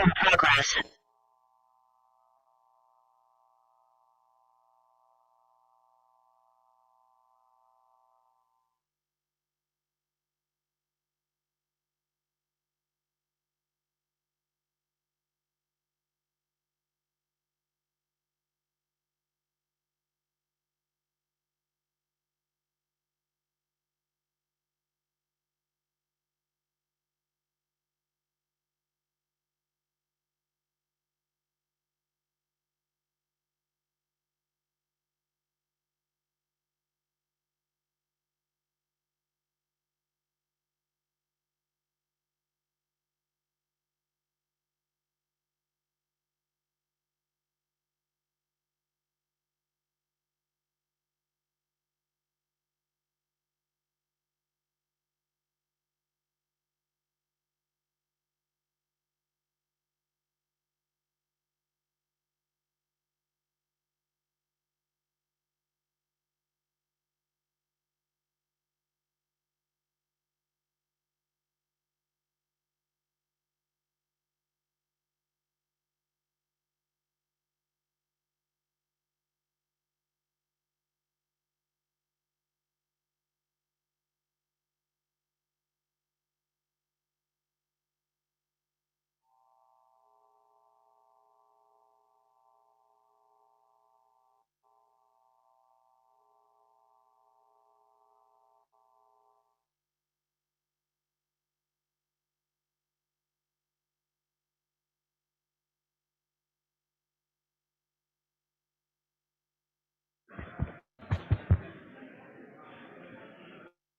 in progress.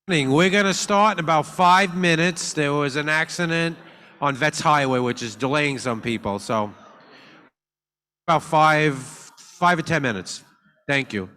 We're going to start in about 5 minutes. There was an accident on Vets Highway, which is delaying some people. So about 5 or 10 minutes. Thank you.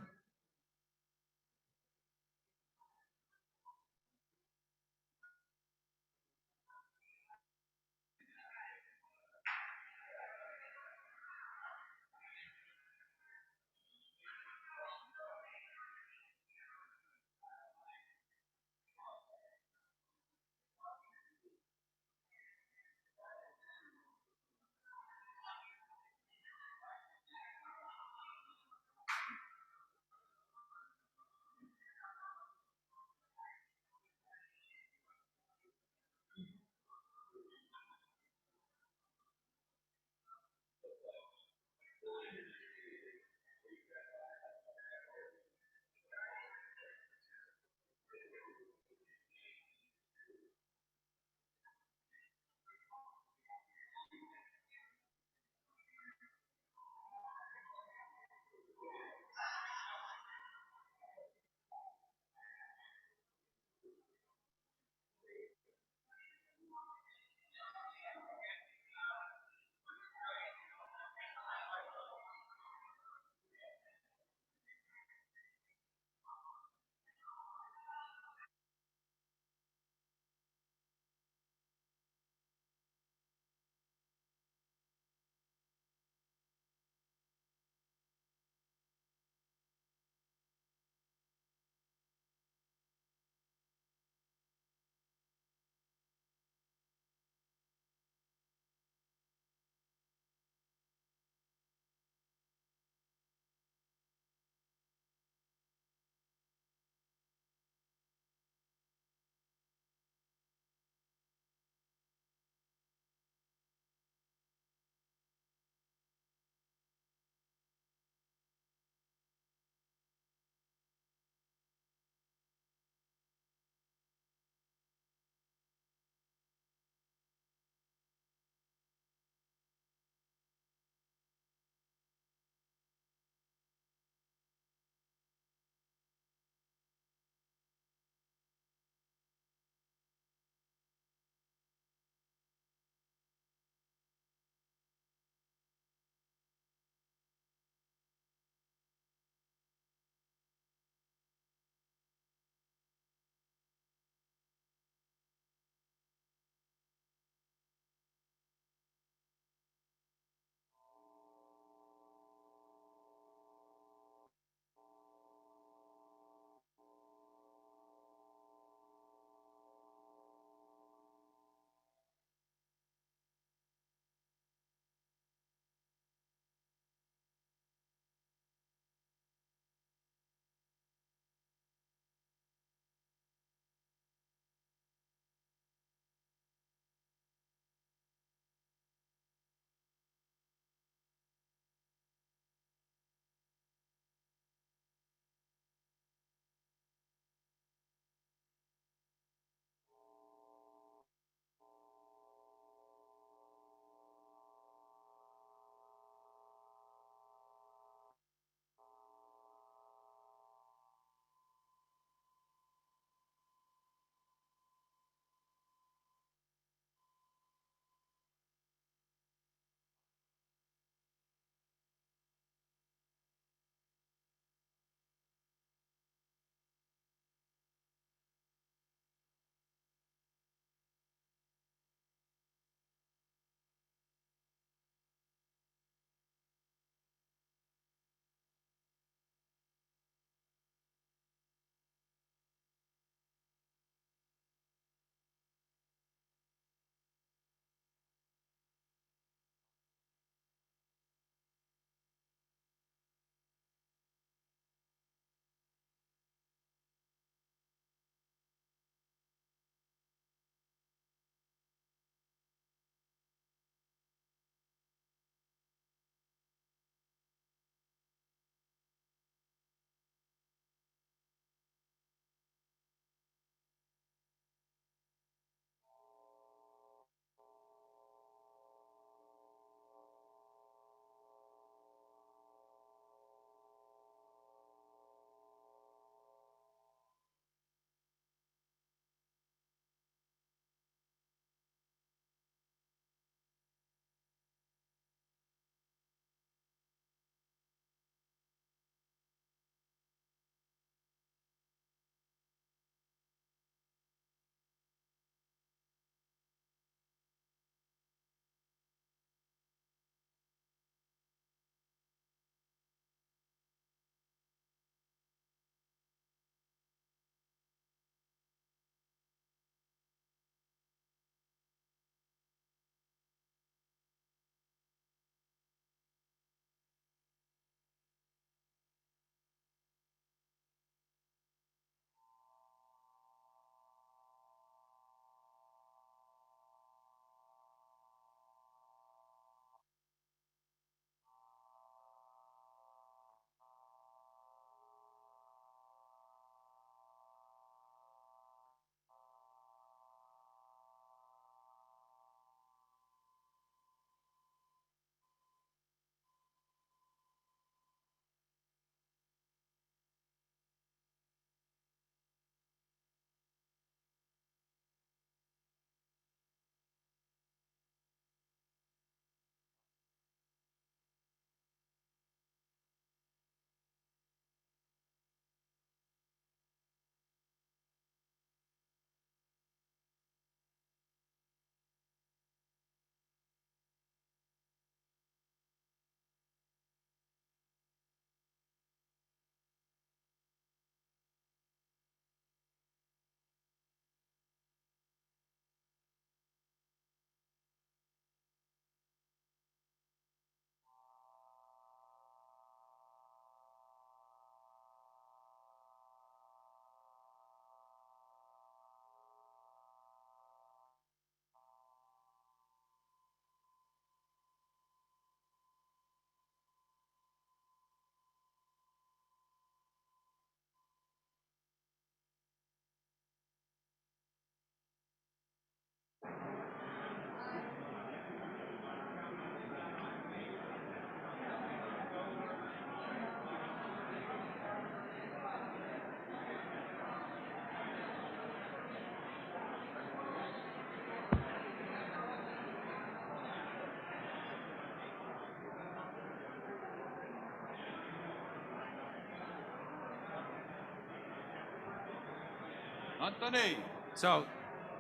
Anthony, So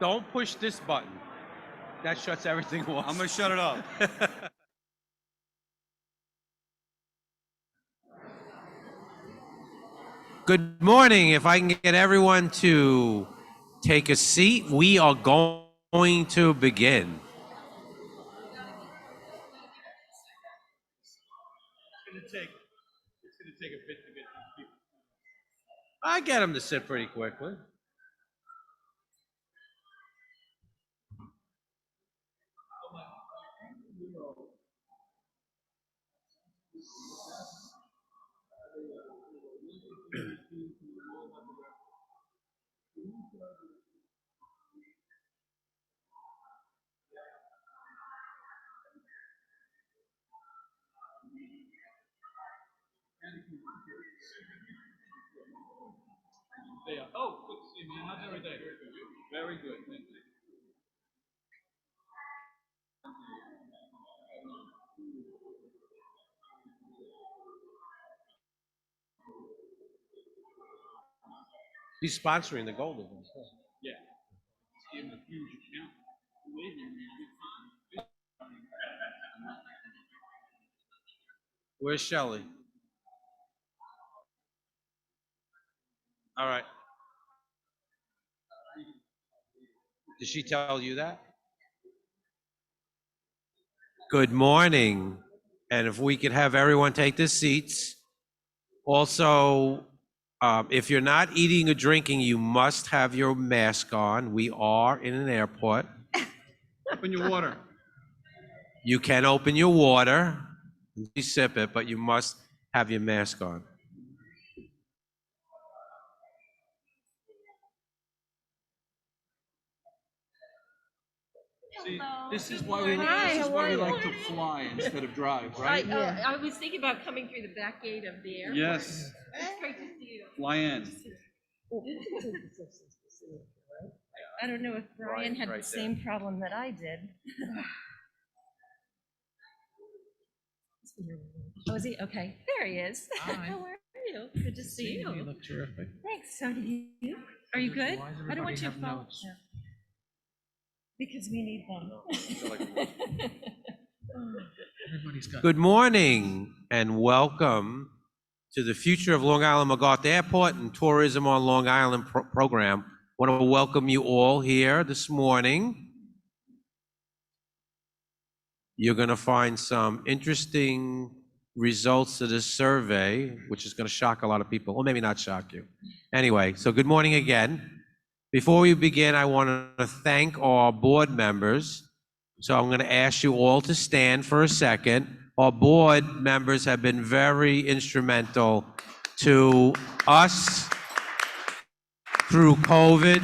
don't push this button. That shuts everything off. I'm gonna shut it off. Good morning. If I can get everyone to take a seat, we are going to begin. It's gonna take a bit to get these people. I get them to sit pretty quickly. Oh, good to see you, man. How's everything? Very good. Thank you. He's sponsoring the Golden Ones. Yeah. Give him a huge account. Where's Shelley? All right. Did she tell you that? Good morning. And if we could have everyone take their seats. Also, if you're not eating or drinking, you must have your mask on. We are in an airport. Open your water. You can open your water, you sip it, but you must have your mask on. See, this is why we like to fly instead of drive, right? I was thinking about coming through the back gate of the airport. Yes. It's great to see you. Fly in. I don't know if Brian had the same problem that I did. Oh, is he? Okay, there he is. Hi. How are you? Good to see you. You look terrific. Thanks, so do you. Are you good? Why does I don't want you to everybody fall. have notes? No. Because we need them. Everybody's got. Good morning and welcome to the Future of Long Island MacArthur Airport and Tourism on Long Island program. I want to welcome you all here this morning. You're going to find some interesting results to this survey, which is going to shock a lot of people, or maybe not shock you. Anyway, so good morning again. Before we begin, I want to thank our board members. So I'm going to ask you all to stand for a second. Our board members have been very instrumental to us through COVID.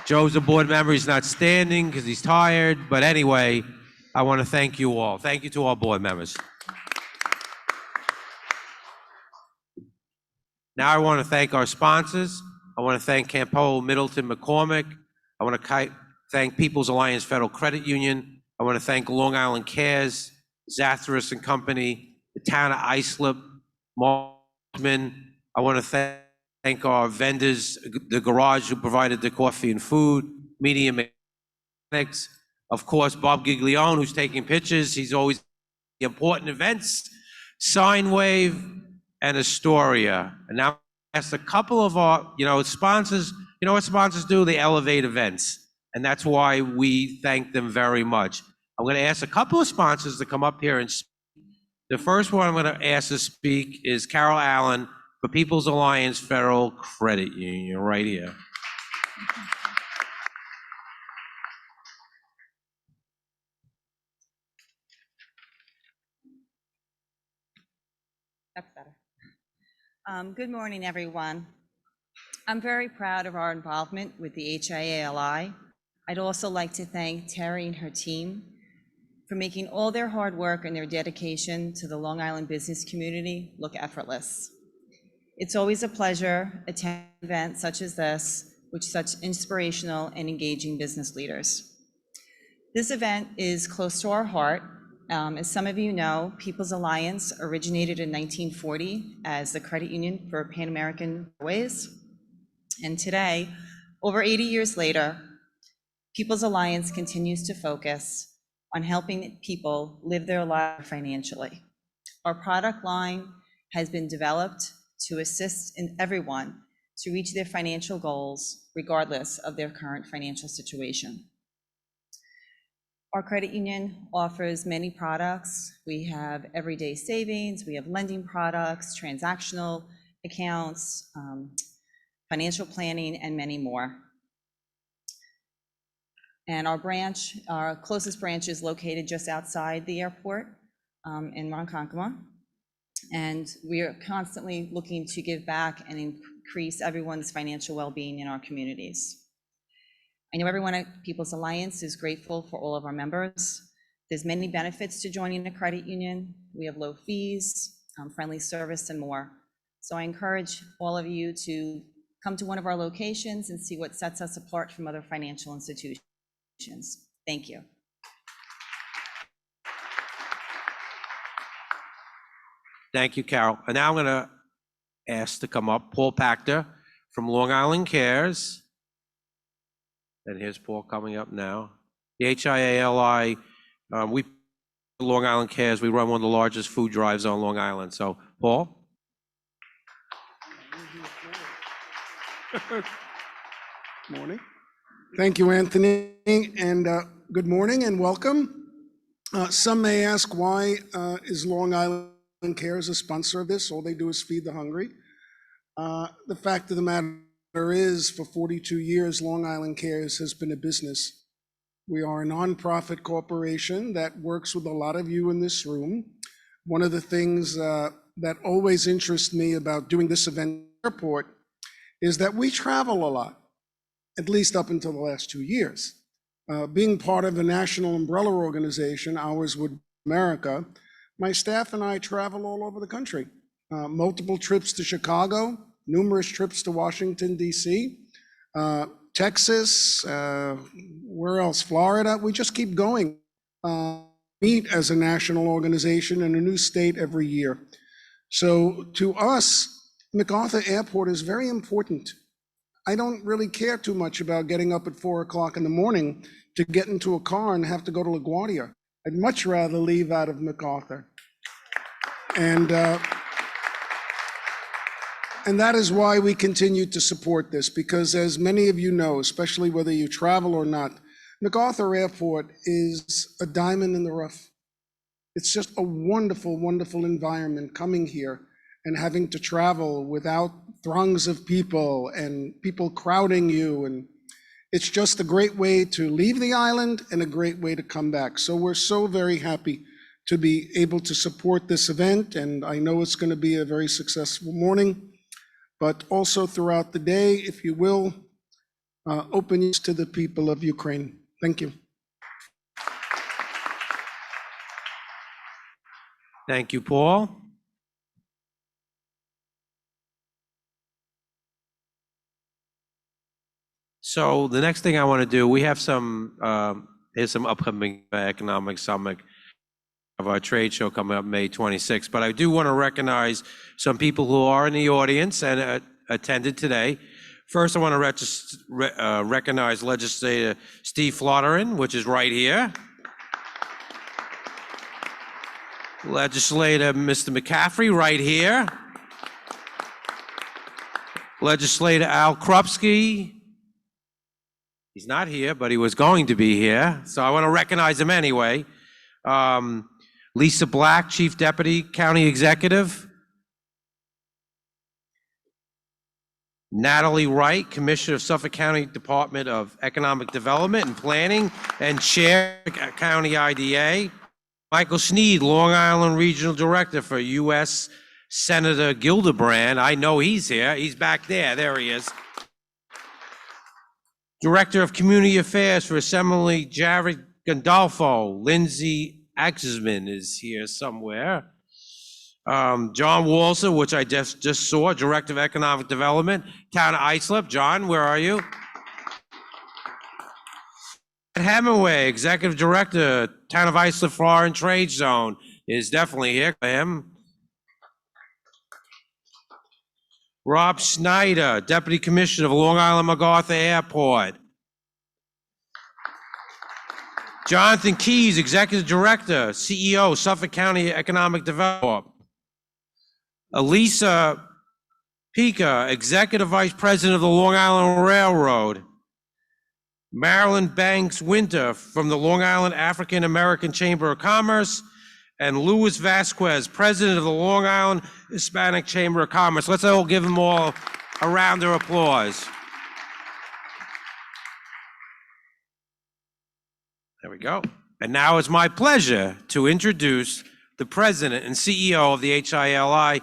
Joe's a board member. He's not standing because he's tired. But anyway, I want to thank you all. Thank you to all board members. Now I want to thank our sponsors. I want to thank Campo Middleton McCormick. I want to thank People's Alliance Federal Credit Union. I want to thank Long Island Cares, Zathras and Company, the town of Islip, Marshman. I want to thank our vendors, the garage who provided the coffee and food, Media Mechanics, of course, Bob Giglione, who's taking pictures. He's always the important events, Sine Wave, and Astoria. And now I asked a couple of our, sponsors, you know what sponsors do? They elevate events. And that's why we thank them very much. I'm going to ask a couple of sponsors to come up here and speak. The first one I'm going to ask to speak is Carol Allen for People's Alliance Federal Credit Union, right here. That's better. Good morning, everyone. I'm very proud of our involvement with the HIA-LI. I'd also like to thank Terry and her team for making all their hard work and their dedication to the Long Island business community look effortless. It's always a pleasure attending events such as this with such inspirational and engaging business leaders. This event is close to our heart. As some of you know, People's Alliance originated in 1940 as the credit union for Pan American Airways. And today, Over 80 years later, People's Alliance continues to focus on helping people live their life financially. Our product line has been developed to assist everyone to reach their financial goals, regardless of their current financial situation. Our credit union offers many products. We have everyday savings, we have lending products, transactional accounts, financial planning, and many more. And our closest branch is located just outside the airport in Ronkonkoma. And we are constantly looking to give back and increase everyone's financial well-being in our communities. I know everyone at People's Alliance is grateful for all of our members. There's many benefits to joining a credit union. We have low fees, friendly service, and more. So I encourage all of you to come to one of our locations and see what sets us apart from other financial institutions. Thank you. Thank you, Carol. And now I'm going to ask to come up Paul Pachter from Long Island Cares. And here's Paul coming up now. The HIA-LI, we Long Island Cares, we run one of the largest food drives on Long Island. So, Paul? Morning. Thank you, Anthony, and good morning and welcome. Some may ask, why is Long Island Cares a sponsor of this? All they do is feed the hungry. The fact of the matter is, for 42 years, Long Island Cares has been a business. We are a nonprofit corporation that works with a lot of you in this room. One of the things that always interests me about doing this event at the airport is that we travel a lot, at least up until the last 2 years. Being part of a national umbrella organization, Ours Would America, my staff and I travel all over the country. Multiple trips to Chicago, numerous trips to Washington, D.C., Texas, where else? Florida. We just keep going. Meet as a national organization in a new state every year. So to us, MacArthur Airport is very important. I don't really care too much about getting up at 4 o'clock in the morning to get into a car and have to go to LaGuardia. I'd much rather leave out of MacArthur. And that is why we continue to support this, because as many of you know, especially whether you travel or not, MacArthur Airport is a diamond in the rough. It's just a wonderful, wonderful environment coming here and having to travel without throngs of people and people crowding you. And it's just a great way to leave the island and a great way to come back. So we're so very happy to be able to support this event. And I know it's going to be a very successful morning, but also throughout the day, if you will, open to the people of Ukraine. Thank you. Thank you, Paul. So the next thing I want to do, we have here's some upcoming economic summit of our trade show coming up May 26th. But I do want to recognize some people who are in the audience and attended today. First, I want to recognize Legislator Steve Flotterin, which is right here. Legislator Mr. McCaffrey, right here. Legislator Al Krupski. He's not here, but he was going to be here, so I want to recognize him anyway. Lisa Black, Chief Deputy County Executive. Natalie Wright, Commissioner of Suffolk County Department of Economic Development and Planning and Chair County IDA. Michael Sneed, Long Island Regional Director for U.S. Senator Gildebrand. I know he's here. He's back there. There he is. Director of Community Affairs for Assembly Jared Gandolfo. Lindsay Axesman is here somewhere. John Walser, which I just saw, Director of Economic Development, Town of Islip. John, where are you? Hemingway, Executive Director, Town of Islip Foreign Trade Zone, is definitely here. Him. Rob Schneider, Deputy Commissioner of Long Island MacArthur Airport. Jonathan Keys, Executive Director, CEO, Suffolk County Economic Development. Elisa Pica, Executive Vice President of the Long Island Railroad. Marilyn Banks Winter from the Long Island African American Chamber of Commerce. And Luis Vasquez, President of the Long Island Hispanic Chamber of Commerce. Let's all give them all a round of applause. There we go. And now it's my pleasure to introduce the President and CEO of the HIA-LI,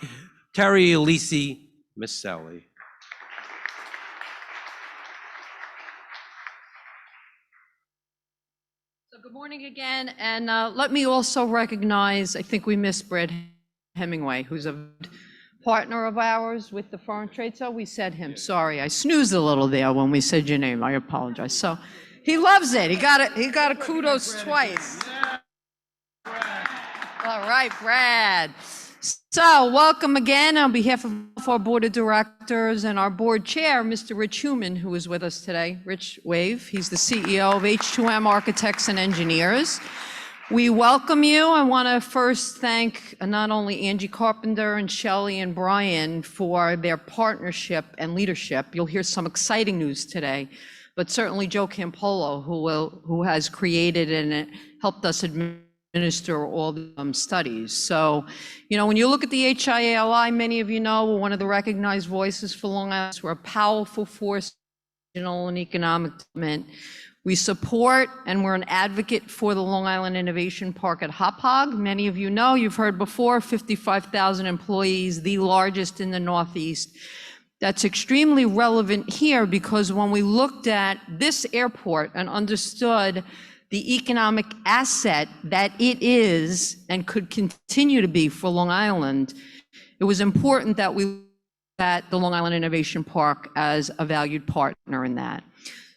Terry Elisi Misselli. So good morning again, and let me also recognize, I think we missed Brad Hemingway, who's a partner of ours with the Foreign Trade. So we said him, sorry, I snoozed a little there when we said your name, I apologize. So he loves it, he got a kudos twice. All right, Brad. So welcome again on behalf of our board of directors and our board chair, Mr. Rich Human, who is with us today. Rich, wave. He's the CEO of H2M Architects and Engineers. We welcome you. I want to first thank not only Angie Carpenter and Shelley and Brian for their partnership and leadership. You'll hear some exciting news today, but certainly Joe Campolo, who has created and helped us administer all the studies. So, you know, when you look at the HIA-LI, many of you know we're one of the recognized voices for Long Island. We're a powerful force in regional and economic development. We support and we're an advocate for the Long Island Innovation Park at Hauppauge. Many of you know, you've heard before, 55,000 employees, the largest in the Northeast. That's extremely relevant here because when we looked at this airport and understood the economic asset that it is and could continue to be for Long Island, it was important that we looked at the Long Island Innovation Park as a valued partner in that.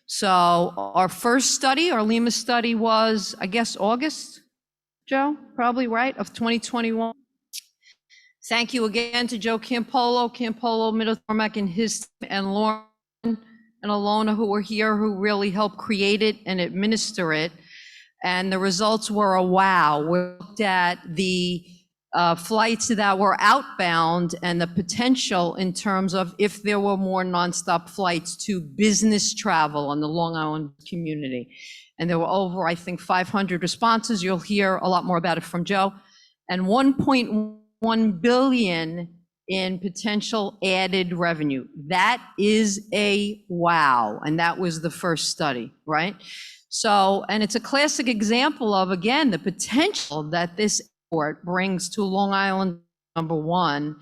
So our first study, our Lima study, was, I guess, August, Joe, probably right, of 2021. Thank you again to Joe Campolo, Middleton, and his team, and Lauren and Alona, who were here, who really helped create it and administer it. And the results were a wow. We looked at the flights that were outbound and the potential in terms of if there were more nonstop flights to business travel on the Long Island community. And there were over, I think, 500 responses. You'll hear a lot more about it from Joe. And 1.1 billion in potential added revenue. That is a wow. And that was the first study, right? So, and it's a classic example of, again, the potential that this airport brings to Long Island, number one,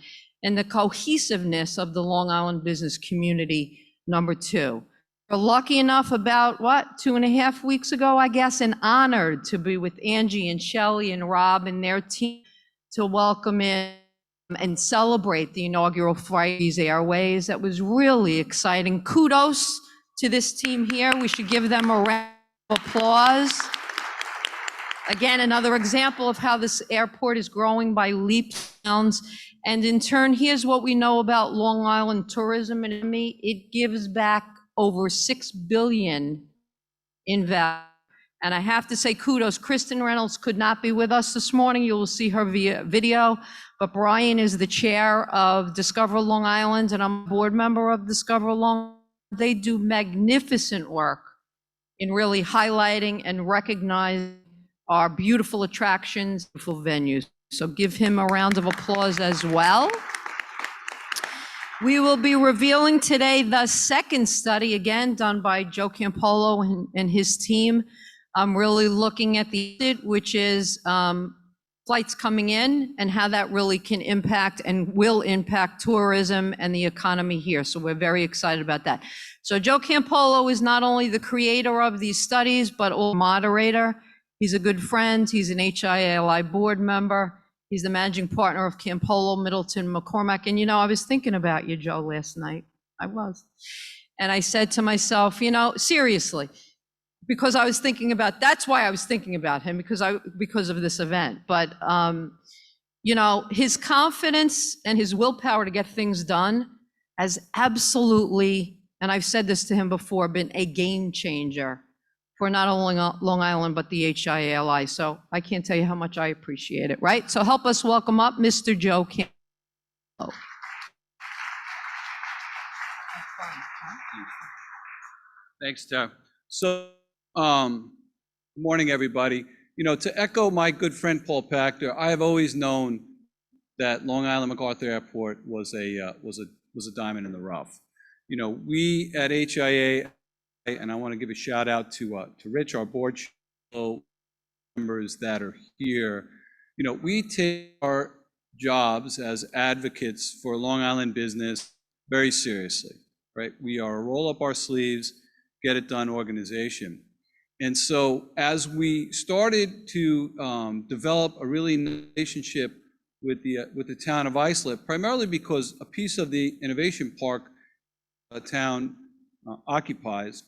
and the cohesiveness of the Long Island business community, number two. We're lucky enough about, 2.5 weeks ago, I guess, and honored to be with Angie and Shelley and Rob and their team to welcome in and celebrate the inaugural flight of these airways. That was really exciting. Kudos to this team here. We should give them a round of applause. Again, another example of how this airport is growing by leaps and bounds. And in turn, here's what we know about Long Island tourism and economy. It gives back over $6 billion in value. And I have to say kudos, Kristen Reynolds could not be with us this morning. You will see her via video, but Brian is the chair of Discover Long Island and I'm a board member of Discover Long Island. They do magnificent work in really highlighting and recognizing our beautiful attractions, beautiful venues. So give him a round of applause as well. We will be revealing today the second study, again, done by Joe Campolo and his team. I'm really looking at which is flights coming in and how that really can impact and will impact tourism and the economy here. So we're very excited about that. So Joe Campolo is not only the creator of these studies, but also moderator. He's a good friend. He's an HIA-LI board member. He's the managing partner of Campolo, Middleton, McCormack. And you know, I was thinking about you, Joe, last night. I was. And I said to myself, you know, seriously, because I was thinking about, that's why I was thinking about him, because of this event. But, you know, his confidence and his willpower to get things done has absolutely, and I've said this to him before, been a game changer for not only Long Island, but the HIA-LI. So I can't tell you how much I appreciate it, right? So help us welcome up Mr. Joe Campbell. Thanks, Tara. So, morning, everybody. You know, to echo my good friend Paul Pachter, I have always known that Long Island MacArthur Airport was a diamond in the rough. You know, we at HIA, and I want to give a shout out to Rich, our board members that are here. You know, we take our jobs as advocates for Long Island business very seriously, right? We are a roll up our sleeves, get it done organization. And so as we started to develop a really relationship with the town of Islip, primarily because a piece of the innovation park town occupies,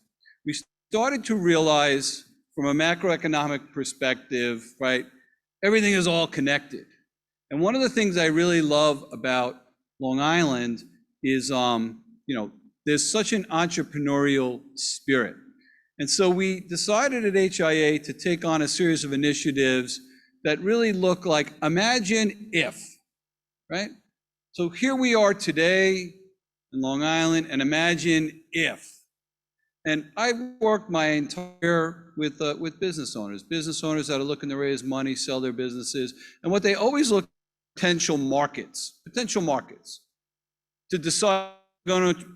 we started to realize from a macroeconomic perspective, right, everything is all connected. And one of the things I really love about Long Island is, you know, there's such an entrepreneurial spirit. And so we decided at HIA to take on a series of initiatives that really look like, imagine if, right? So here we are today in Long Island, and imagine if. And I worked my entire with business owners that are looking to raise money, sell their businesses, and what they always look potential markets to decide if they're going to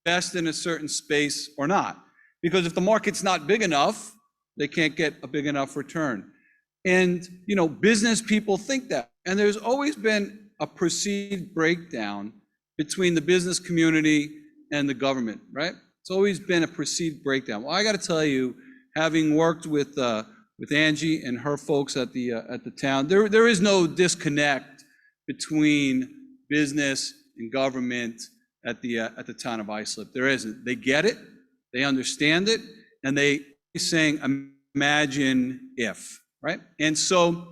invest in a certain space or not. Because if the market's not big enough, they can't get a big enough return. And, you know, business people think that. And there's always been a perceived breakdown between the business community and the government, right? It's always been a perceived breakdown. Well, I got to tell you, having worked with Angie and her folks at the town, there is no disconnect between business and government at the town of Islip. There isn't. They get it, they understand it, and they saying, imagine if, right? And so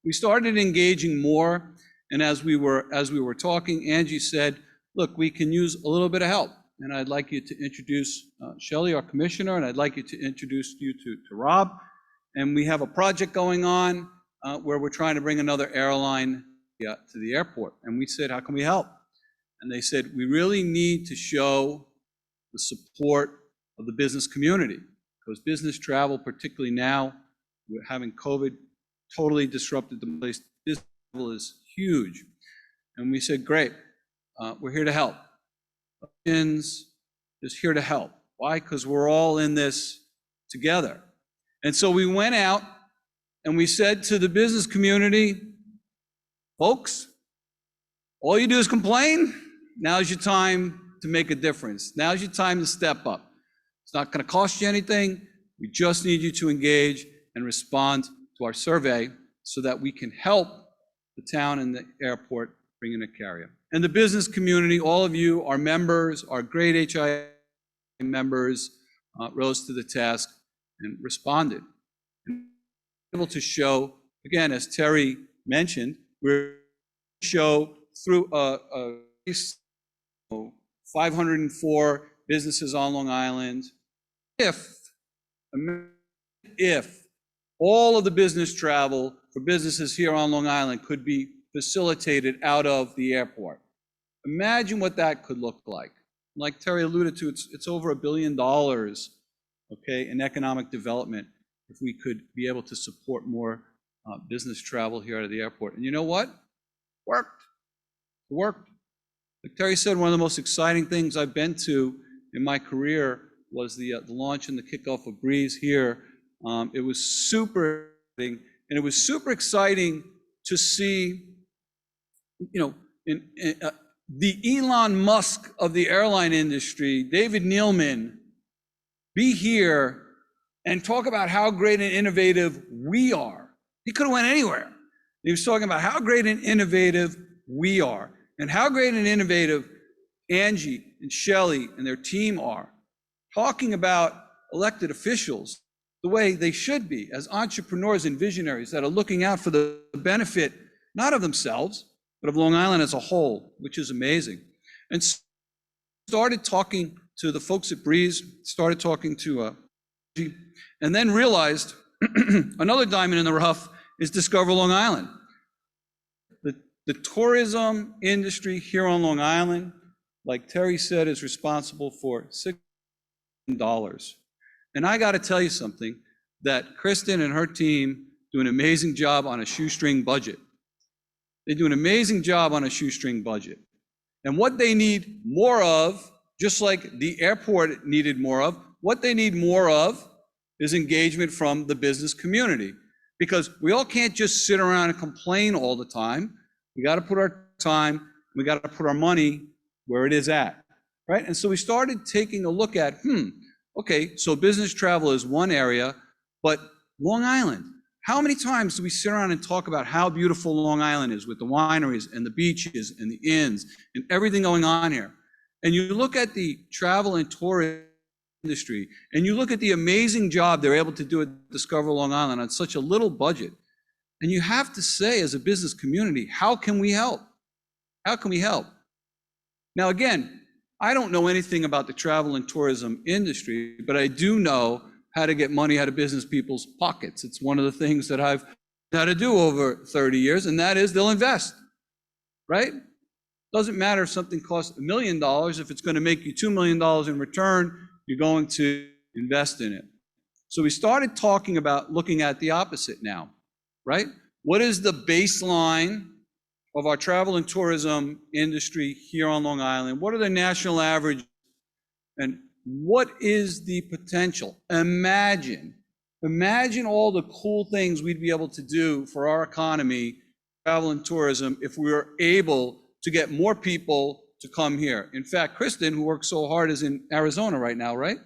we started engaging more, and as we were talking, Angie said, look, we can use a little bit of help. And I'd like you to introduce Shelley, our commissioner, and I'd like you to introduce you to Rob. And we have a project going on where we're trying to bring another airline to the airport. And we said, how can we help? And they said, we really need to show the support of the business community, because business travel, particularly now, we're having COVID, totally disrupted the place. Business travel is huge. And we said, great, we're here to help. Just here to help. Why? Because we're all in this together. And so we went out and we said to the business community, folks, all you do is complain. Now's your time to make a difference. Now's your time to step up. It's not going to cost you anything. We just need you to engage and respond to our survey so that we can help the town and the airport bring in a carrier. And the business community, all of you, our members, our great HIA members, rose to the task and responded. And able to show, again, as Terry mentioned, we're show through 504 businesses on Long Island. If all of the business travel for businesses here on Long Island could be facilitated out of the airport, imagine what that could look like. Like Terry alluded to, it's over $1 billion, okay, in economic development if we could be able to support more business travel here out of the airport. And you know what? Worked. It worked. Like Terry said, one of the most exciting things I've been to in my career was the launch and the kickoff of Breeze here. It was super exciting, and it was super exciting to see, you know, the Elon Musk of the airline industry, David Neilman, be here and talk about how great and innovative we are. He could have went anywhere. He was talking about how great and innovative we are, and how great and innovative Angie and Shelley and their team are, talking about elected officials the way they should be as entrepreneurs and visionaries that are looking out for the benefit, not of themselves, but of Long Island as a whole, which is amazing. And started talking to the folks at Breeze, started talking to, and then realized another diamond in the rough is Discover Long Island. The tourism industry here on Long Island, like Terry said, is responsible for $6 billion. And I got to tell you something, that Kristen and her team do an amazing job on a shoestring budget. They do an amazing job on a shoestring budget. And what they need more of, just like the airport needed more of, what they need more of is engagement from the business community. Because we all can't just sit around and complain all the time. We got to put our time, we got to put our money where it is at, right? And so we started taking a look at, okay, so business travel is one area, but Long Island, how many times do we sit around and talk about how beautiful Long Island is with the wineries and the beaches and the inns and everything going on here? And you look at the travel and tourism industry, and you look at the amazing job they're able to do at Discover Long Island on such a little budget. And you have to say, as a business community, how can we help? How can we help? Now, again, I don't know anything about the travel and tourism industry, but I do know how to get money out of business people's pockets. It's one of the things that I've had to do over 30 years, and that is they'll invest, right? Doesn't matter if something costs $1 million, if it's going to make you $2 million in return, you're going to invest in it. So we started talking about looking at the opposite now, right? What is the baseline of our travel and tourism industry here on Long Island? What are the national averages? And what is the potential? Imagine all the cool things we'd be able to do for our economy, travel and tourism, if we were able to get more people to come here. In fact, Kristen, who works so hard, is in Arizona right now, right?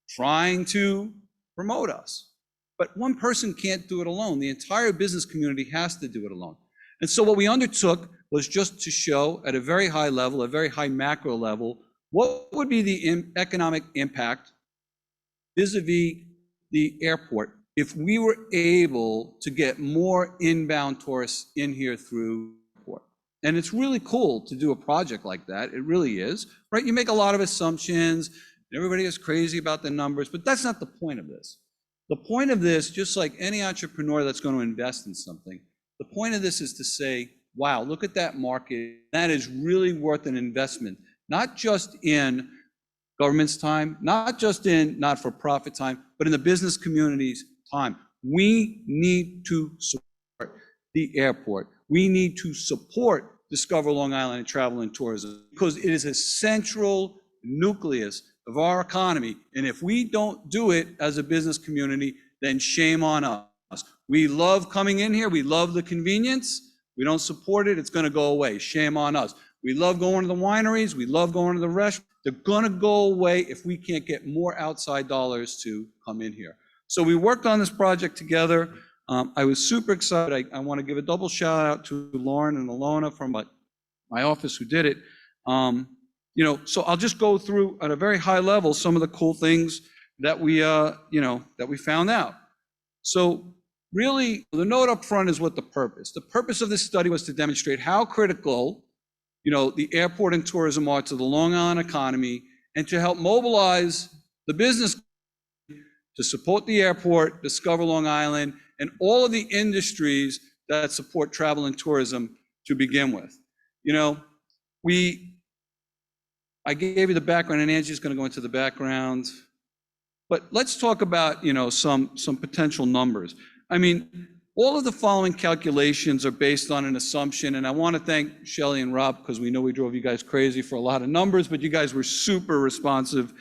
Trying to promote us. But one person can't do it alone. The entire business community has to do it alone. And so what we undertook was just to show at a very high level, a very high macro level, what would be the economic impact vis-a-vis the airport if we were able to get more inbound tourists in here through the airport. And it's really cool to do a project like that. It really is, right? You make a lot of assumptions. Everybody is crazy about the numbers, but that's not the point of this. The point of this, just like any entrepreneur that's going to invest in something, the point of this is to say, wow, look at that market. That is really worth an investment, not just in government's time, not just in not-for-profit time, but in the business community's time. We need to support the airport. We need to support Discover Long Island and travel and tourism because it is a central nucleus of our economy. And if we don't do it as a business community, then shame on us. We love coming in here. We love the convenience. We don't support it. It's going to go away. Shame on us. We love going to the wineries. We love going to the restaurants. They're going to go away if we can't get more outside dollars to come in here. So we worked on this project together. I was super excited. I want to give a double shout out to Lauren and Alona from my office who did it. So I'll just go through at a very high level some of the cool things that we found out. So really, the note up front is what the purpose. The purpose of this study was to demonstrate how critical, the airport and tourism are to the Long Island economy and to help mobilize the business to support the airport, Discover Long Island, and all of the industries that support travel and tourism to begin with. I gave you the background, and Angie's going to go into the background. But let's talk about, some potential numbers. I mean, all of the following calculations are based on an assumption, and I want to thank Shelley and Rob because we know we drove you guys crazy for a lot of numbers, but you guys were super responsive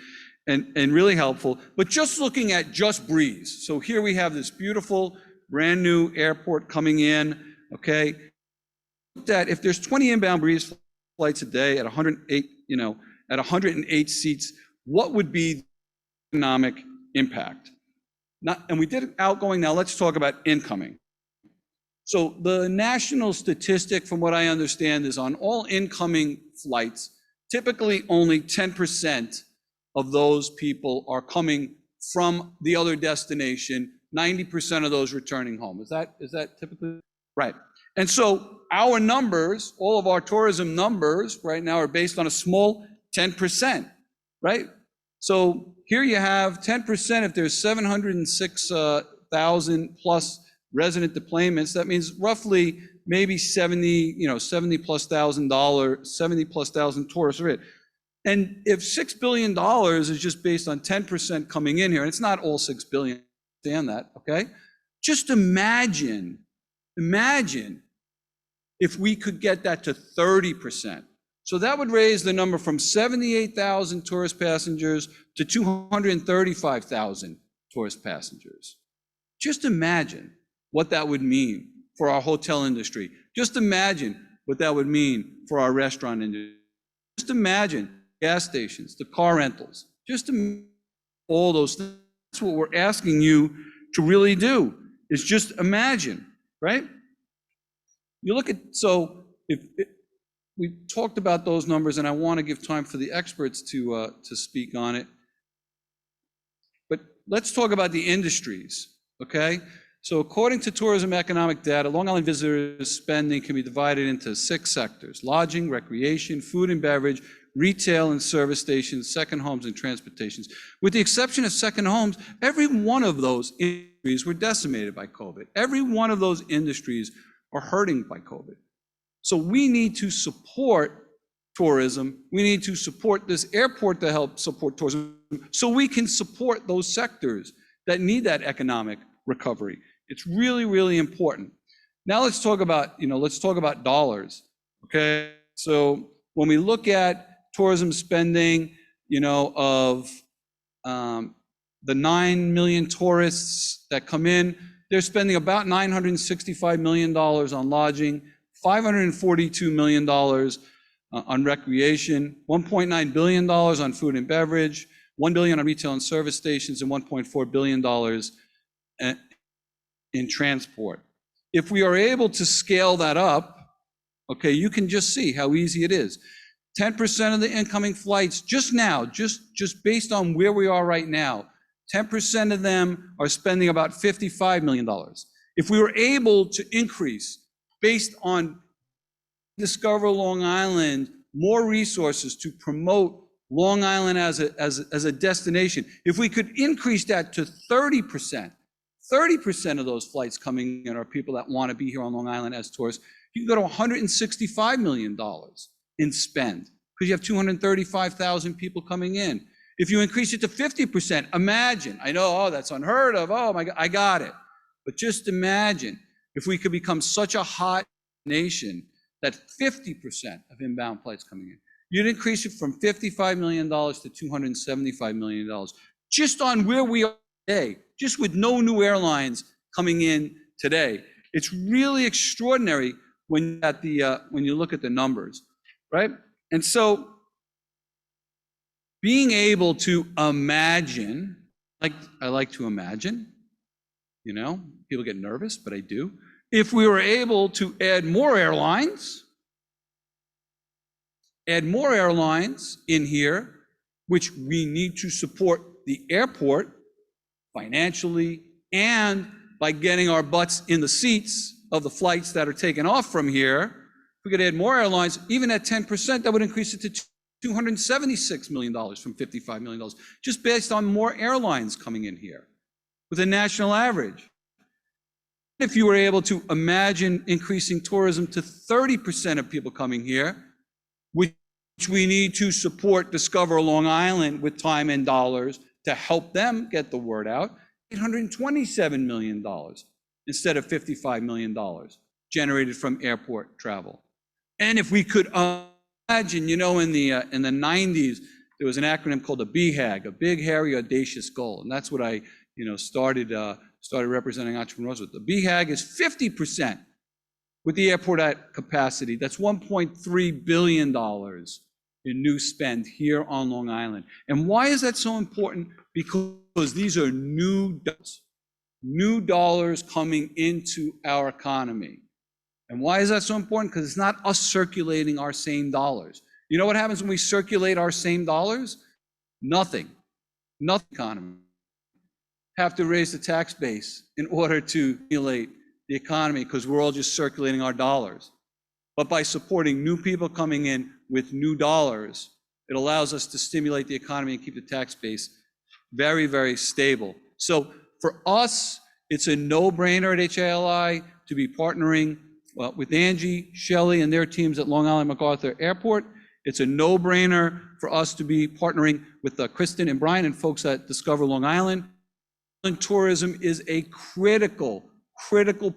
and really helpful. But just looking at just Breeze. So here we have this beautiful, brand new airport coming in, okay? That if there's 20 inbound Breeze flights a day at 108, at 108 seats, what would be the economic impact? And we did outgoing, now let's talk about incoming. So the national statistic, from what I understand, is on all incoming flights, typically only 10% of those people are coming from the other destination, 90% of those returning home. Is that typically right? And so our numbers, all of our tourism numbers right now are based on a small 10%, right? So here you have 10%. If there's 706,000 plus resident deployments, that means roughly maybe 70, $70+ thousand tourists. Right? And if $6 billion is just based on 10% coming in here, and it's not all 6 billion, understand that, okay? Just imagine if we could get that to 30%. So that would raise the number from 78,000 tourist passengers to 235,000 tourist passengers. Just imagine what that would mean for our hotel industry. Just imagine what that would mean for our restaurant industry. Just imagine gas stations, the car rentals, just all those things. That's what we're asking you to really do, is just imagine, right? You look at, so we talked about those numbers, and I want to give time for the experts to speak on it. But let's talk about the industries, okay? So according to tourism economic data, Long Island visitors spending can be divided into 6 sectors: lodging, recreation, food and beverage, retail and service stations, second homes, and transportations. With the exception of second homes, every one of those industries were decimated by COVID. Every one of those industries are hurting by COVID. So we need to support tourism. We need to support this airport to help support tourism, so we can support those sectors that need that economic recovery. It's really, really important. Now let's talk about, dollars, okay? So when we look at tourism spending, of the 9 million tourists that come in, they're spending about $965 million on lodging, $542 million on recreation, $1.9 billion on food and beverage, $1 billion on retail and service stations, and $1.4 billion in transport. If we are able to scale that up, okay, you can just see how easy it is. 10% of the incoming flights just now, just based on where we are right now, 10% of them are spending about $55 million. If we were able to increase, based on Discover Long Island, more resources to promote Long Island as a destination, if we could increase that to 30%, 30% of those flights coming in are people that want to be here on Long Island as tourists, you can go to $165 million in spend, because you have 235,000 people coming in. If you increase it to 50%, imagine, I know, oh, that's unheard of, oh my God, I got it. But just imagine if we could become such a hot nation that 50% of inbound flights coming in, you'd increase it from $55 million to $275 million, just on where we are today, just with no new airlines coming in today. It's really extraordinary when you look at the numbers, right? And so being able to imagine, like I like to imagine, people get nervous, but I do. If we were able to add more airlines in here, which we need to support the airport financially and by getting our butts in the seats of the flights that are taken off from here, if we could add more airlines, even at 10%, that would increase it to $276 million from $55 million, just based on more airlines coming in here with a national average. If you were able to imagine increasing tourism to 30% of people coming here, which we need to support Discover Long Island with time and dollars to help them get the word out, $827 million instead of $55 million generated from airport travel. And if we could imagine, in the 90s, there was an acronym called a BHAG, a Big, Hairy, Audacious Goal. And that's what I, started representing entrepreneurs with. The BHAG is 50% with the airport at capacity. That's $1.3 billion in new spend here on Long Island. And why is that so important? Because these are new dollars coming into our economy. And why is that so important? Because it's not us circulating our same dollars. You know what happens when we circulate our same dollars? Nothing. Nothing. Economy. Have to raise the tax base in order to stimulate the economy, because we're all just circulating our dollars. But by supporting new people coming in with new dollars, It allows us to stimulate the economy and keep the tax base very, very stable. So for us, it's a no-brainer at HIA-LI to be partnering with Angie, Shelley, and their teams at Long Island MacArthur Airport. It's a no-brainer for us to be partnering with Kristen and Brian and folks at Discover Long Island. Tourism is a critical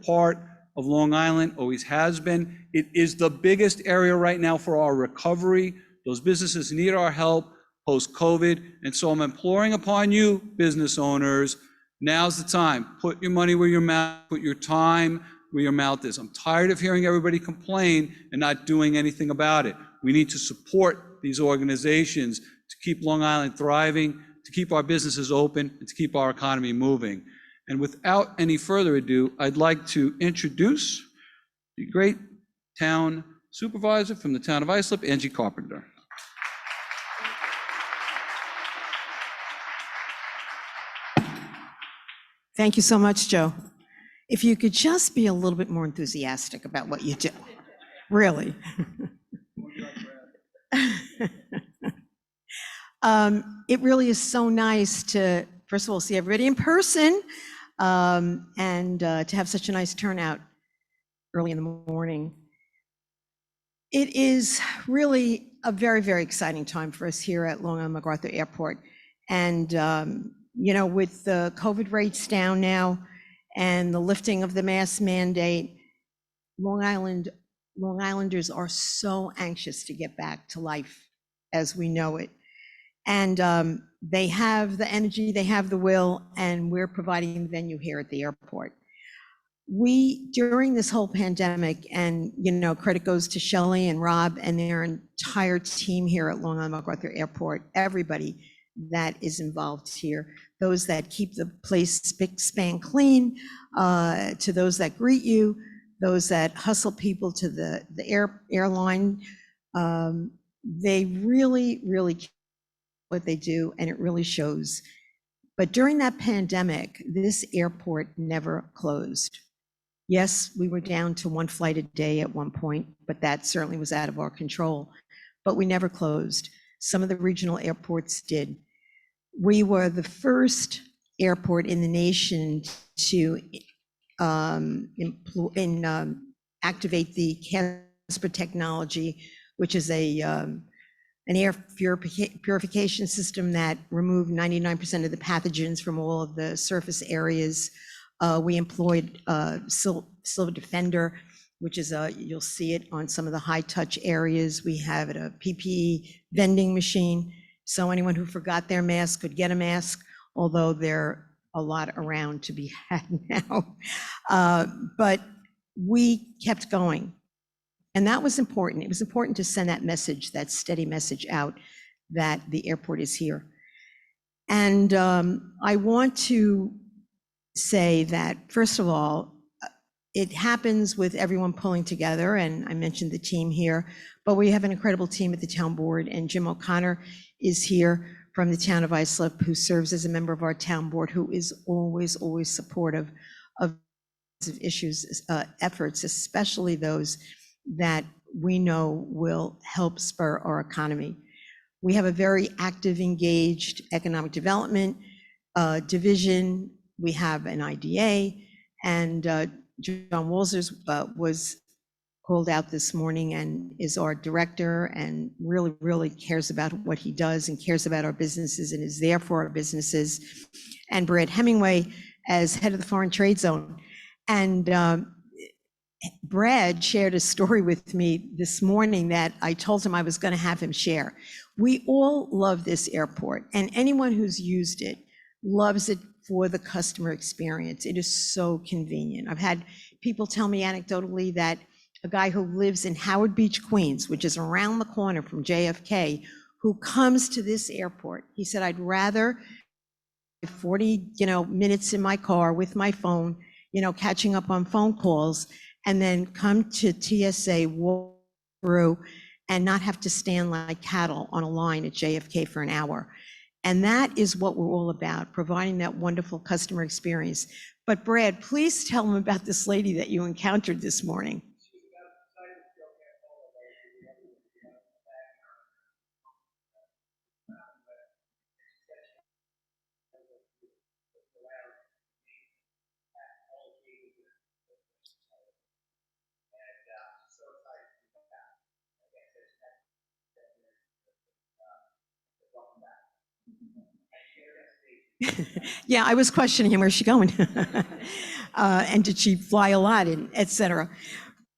part of Long Island, always has been. It is the biggest area right now for our recovery. Those businesses need our help post-COVID. And so I'm imploring upon you, business owners, now's the time. Put your money where your mouth, put your time where your mouth is. I'm tired of hearing everybody complain and not doing anything about it. We need to support these organizations to keep Long Island thriving, to keep our businesses open, and to keep our economy moving. And without any further ado, I'd like to introduce the great town supervisor from the town of Islip, Angie Carpenter. Thank you so much, Joe. If you could just be a little bit more enthusiastic about what you do, really. It really is so nice to, first of all, see everybody in person, and to have such a nice turnout early in the morning. It is really a very, very exciting time for us here at Long Island MacArthur Airport. And, you know, with the COVID rates down now and the lifting of the mask mandate, Long Islanders are so anxious to get back to life as we know it. And they have the energy, they have the will, and we're providing the venue here at the airport. We, during this whole pandemic, and you know, credit goes to Shelley and Rob and their entire team here at Long Island MacArthur Airport, everybody that is involved here, those that keep the place spick, span clean, to those that greet you, those that hustle people to the airline. They really, really care what they do, and it really shows. But during that pandemic, this airport never closed. Yes, we were down to one flight a day at one point, but that certainly was out of our control. But we never closed. Some of the regional airports did. We were the first airport in the nation to activate the Casper technology, which is an air purification system that removed 99% of the pathogens from all of the surface areas. We employed Silver Defender, which is you'll see it on some of the high touch areas. We have a PPE vending machine, so anyone who forgot their mask could get a mask, although there are a lot around to be had now. But we kept going. And that was important. It was important to send that message, that steady message out that the airport is here. And I want to say that, first of all, it happens with everyone pulling together, and I mentioned the team here, but we have an incredible team at the town board, and Jim O'Connor is here from the town of Islip, who serves as a member of our town board, who is always, always supportive of issues, efforts, especially those that we know will help spur our economy. We have a very active, engaged economic development division. We have an IDA, and John Walzers was called out this morning and is our director and really, really cares about what he does and cares about our businesses and is there for our businesses. And Brad Hemingway as head of the Foreign Trade Zone. And Brad shared a story with me this morning that I told him I was going to have him share. We all love this airport, and anyone who's used it loves it for the customer experience. It is so convenient. I've had people tell me anecdotally that a guy who lives in Howard Beach, Queens, which is around the corner from JFK, who comes to this airport, he said, I'd rather 40, minutes in my car with my phone, catching up on phone calls, and then come to TSA, walk through, and not have to stand like cattle on a line at JFK for an hour. And that is what we're all about, providing that wonderful customer experience. But Brad, please tell them about this lady that you encountered this morning. Yeah, I was questioning him, where's she going? And did she fly a lot and et cetera.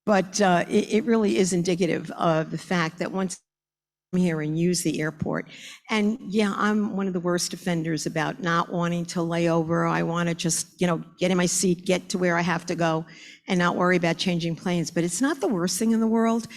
But it really is indicative of the fact that once I'm here and use the airport, and yeah, I'm one of the worst offenders about not wanting to lay over. I want to just, get in my seat, get to where I have to go and not worry about changing planes. But it's not the worst thing in the world.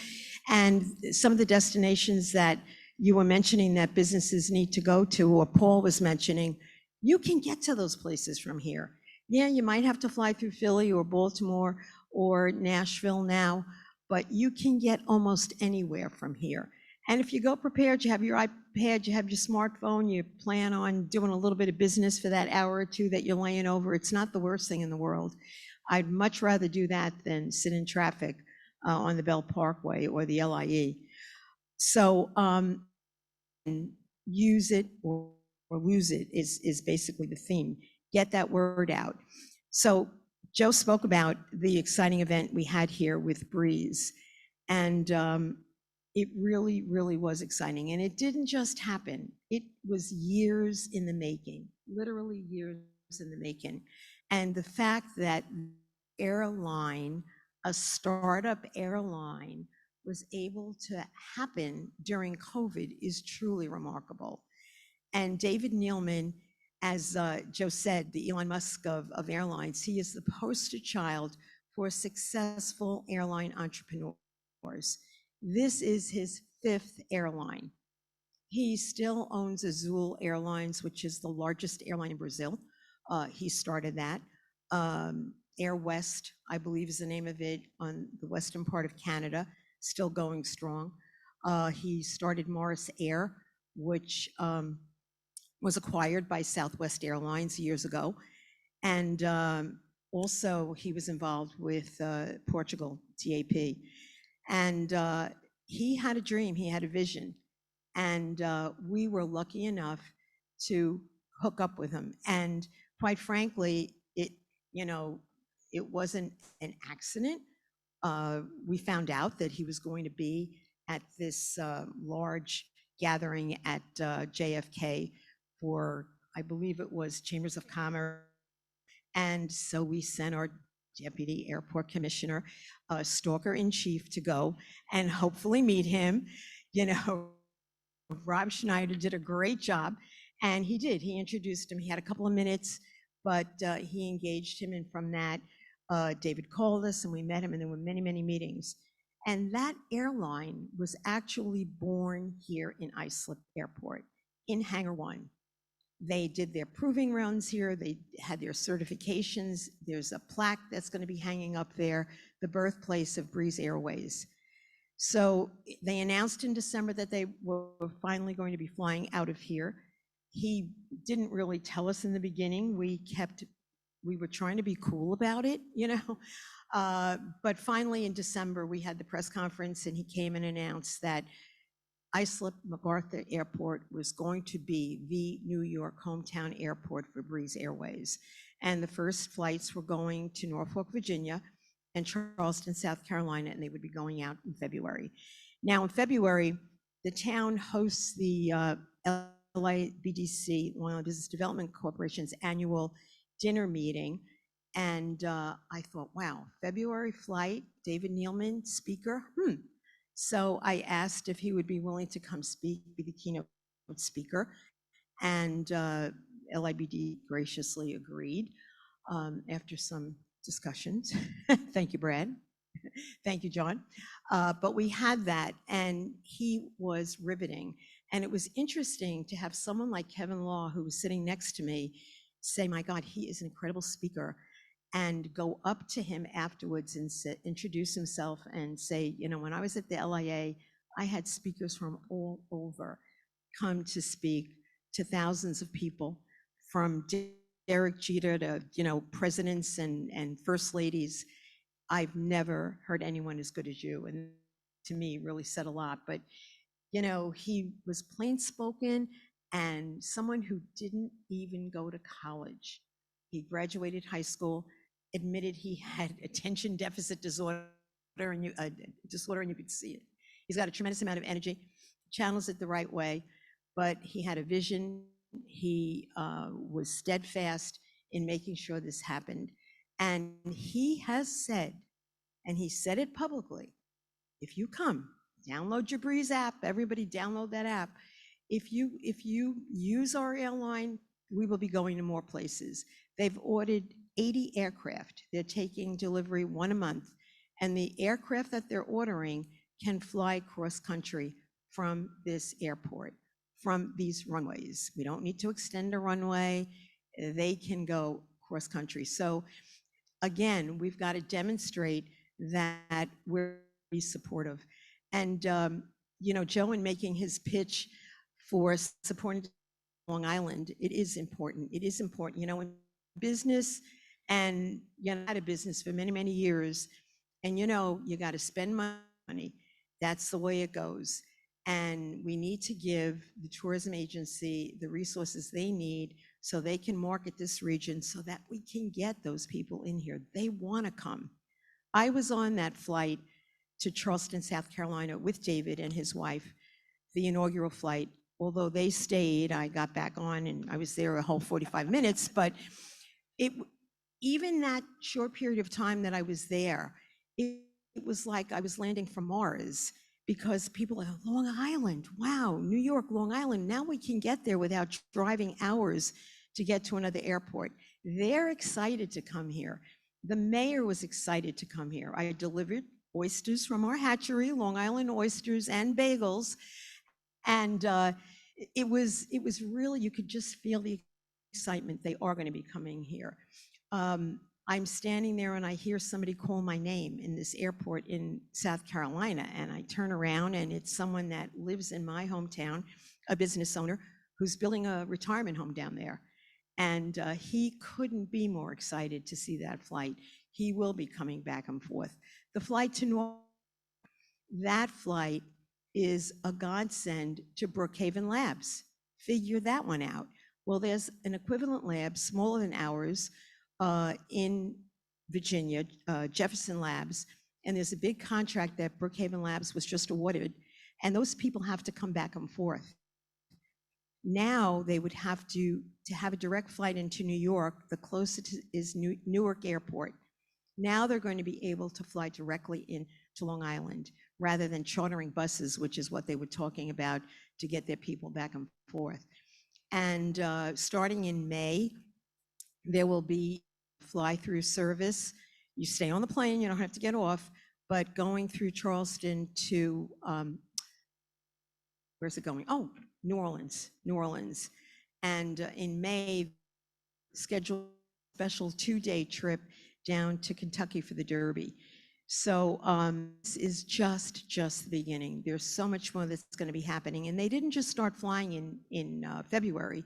And some of the destinations that you were mentioning that businesses need to go to, or Paul was mentioning, you can get to those places from here. Yeah, you might have to fly through Philly or Baltimore or Nashville now, but you can get almost anywhere from here. And if you go prepared, you have your iPad, you have your smartphone, you plan on doing a little bit of business for that hour or two that you're laying over, it's not the worst thing in the world. I'd much rather do that than sit in traffic on the Bell Parkway or the LIE. So use it or lose it is basically the theme. Get that word out. So Joe spoke about the exciting event we had here with Breeze, and it really, really was exciting. And it didn't just happen. It was years in the making, literally years in the making. And the fact that airline, a startup airline, was able to happen during COVID is truly remarkable. And David Neeleman, as Joe said, the Elon Musk of airlines, he is the poster child for successful airline entrepreneurs. This is his 5th airline. He still owns Azul Airlines, which is the largest airline in Brazil. He started that. Air West, I believe is the name of it, on the western part of Canada, still going strong. He started Morris Air, which was acquired by Southwest Airlines years ago. And also he was involved with Portugal, TAP. And he had a dream, he had a vision. And we were lucky enough to hook up with him. And quite frankly, it wasn't an accident. We found out that he was going to be at this large gathering at JFK for, I believe it was Chambers of Commerce. And so we sent our deputy airport commissioner, stalker in chief, to go and hopefully meet him. Rob Schneider did a great job, and he did. He introduced him. He had a couple of minutes, but he engaged him, and from that, David called us, and we met him, and there were many, many meetings. And that airline was actually born here in Islip Airport, in Hangar 1. They did their proving runs here. They had their certifications. There's a plaque that's going to be hanging up there, the birthplace of Breeze Airways. So they announced in December that they were finally going to be flying out of here. He didn't really tell us in the beginning. We were trying to be cool about it, but finally in December, we had the press conference, and he came and announced that Islip MacArthur Airport was going to be the New York hometown airport for Breeze Airways. And the first flights were going to Norfolk, Virginia, and Charleston, South Carolina, and they would be going out in February. Now in February, the town hosts the LIBDC, Long Island Business Development Corporation's annual dinner meeting. And I thought, wow, February flight, David Neeleman, speaker. So I asked if he would be willing to come speak, be the keynote speaker. And LIBD graciously agreed after some discussions. Thank you, Brad. Thank you, John. But we had that, and he was riveting. And it was interesting to have someone like Kevin Law, who was sitting next to me, say, my God, he is an incredible speaker, and go up to him afterwards and introduce himself and say, when I was at the LIA, I had speakers from all over come to speak to thousands of people, from Derek Jeter to, presidents and first ladies. I've never heard anyone as good as you. And to me, really said a lot. But, he was plain spoken, and someone who didn't even go to college. He graduated high school, admitted he had attention deficit disorder, and you could see it. He's got a tremendous amount of energy, channels it the right way, but he had a vision, He was steadfast in making sure this happened. And he has said, and he said it publicly, if you come, download your Breeze app, everybody download that app. If you use our airline, we will be going to more places. They've ordered 80 aircraft. They're taking delivery one a month. And the aircraft that they're ordering can fly cross country from this airport, from these runways. We don't need to extend a runway. They can go cross country. So again, we've got to demonstrate that we're supportive. And, you know, Joe, in making his pitch for supporting Long Island, it is important. It is important, you know, in business, and you know, I had a business for many, many years, and you know, you got to spend money. That's the way it goes. And we need to give the tourism agency the resources they need so they can market this region so that we can get those people in here. They want to come. I was on that flight to Charleston, South Carolina with David and his wife, the inaugural flight. Although they stayed, I got back on and I was there a whole 45 minutes, but even that short period of time that I was there, it was like I was landing from Mars, because people are like, Long Island, wow, New York, Long Island, now we can get there without driving hours to get to another airport. They're excited to come here. The mayor was excited to come here. I delivered oysters from our hatchery, Long Island oysters and bagels. And it was really, you could just feel the excitement. They are going to be coming here. I'm standing there and I hear somebody call my name in this airport in South Carolina, and I turn around and it's someone that lives in my hometown, a business owner who's building a retirement home down there. And he couldn't be more excited to see that flight. He will be coming back and forth. The flight to North, that flight is a godsend to Brookhaven Labs. Figure that one out. Well, there's an equivalent lab smaller than ours in Virginia, Jefferson Labs, and there's a big contract that Brookhaven Labs was just awarded, and those people have to come back and forth. Now they would have to have a direct flight into New York. The closest is Newark Airport. Now they're going to be able to fly directly into Long Island rather than chartering buses, which is what they were talking about, to get their people back and forth. And starting in May, there will be fly-through service. You stay on the plane, you don't have to get off, but going through Charleston to, where's it going? Oh, New Orleans. And in May, schedule a special 2-day trip down to Kentucky for the Derby. So this is just the beginning. There's so much more that's going to be happening. And they didn't just start flying in February.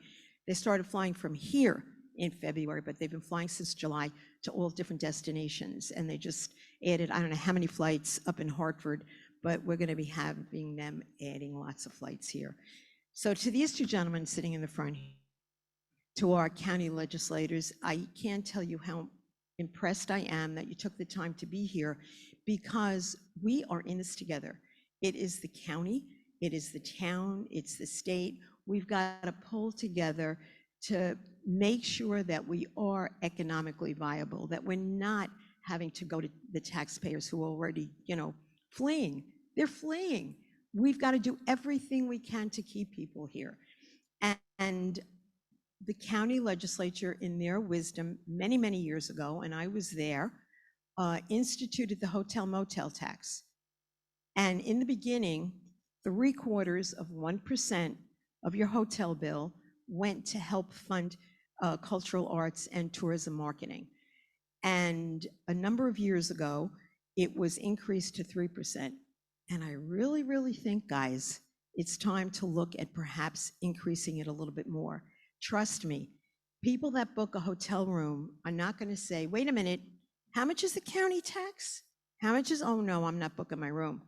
They started flying from here in February, but they've been flying since July to all different destinations. And they just added, I don't know how many flights up in Hartford, but we're going to be having them adding lots of flights here. So to these two gentlemen sitting in the front, to our county legislators, I can't tell you how impressed I am that you took the time to be here, because we are in this together. It is the county, it is the town, it's the state. We've got to pull together to make sure that we are economically viable, that we're not having to go to the taxpayers who are already, you know, fleeing. They're fleeing. We've got to do everything we can to keep people here. And the county legislature, in their wisdom, many, many years ago, and I was there, instituted the hotel motel tax. And in the beginning, 0.75% of your hotel bill went to help fund cultural arts and tourism marketing. And a number of years ago, it was increased to 3%. And I really, really think, guys, it's time to look at perhaps increasing it a little bit more. Trust me, people that book a hotel room are not going to say, wait a minute, how much is the county tax? How much is, oh no, I'm not booking my room.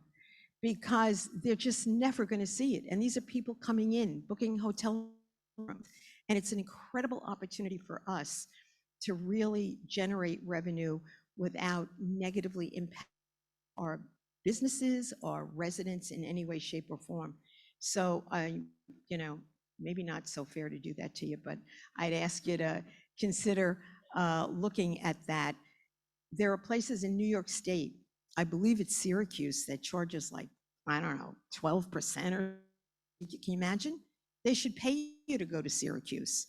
Because they're just never going to see it. And these are people coming in, booking hotel rooms. And it's an incredible opportunity for us to really generate revenue without negatively impact our businesses, our residents in any way, shape, or form. So you know, maybe not so fair to do that to you, but I'd ask you to consider looking at that. There are places in New York State, I believe it's Syracuse, that charges like, I don't know, 12% or, can you imagine? They should pay you to go to Syracuse.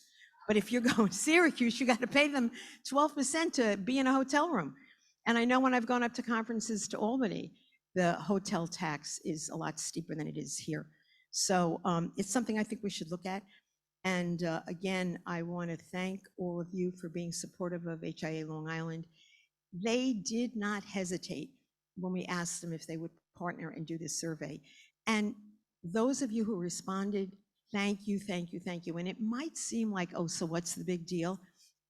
But if you're going to Syracuse, you got to pay them 12% to be in a hotel room. And I know when I've gone up to conferences to Albany, the hotel tax is a lot steeper than it is here. So it's something I think we should look at. And again, I want to thank all of you for being supportive of HIA Long Island. They did not hesitate when we asked them if they would partner and do this survey. And those of you who responded, thank you, thank you, thank you. And it might seem like, oh, so what's the big deal?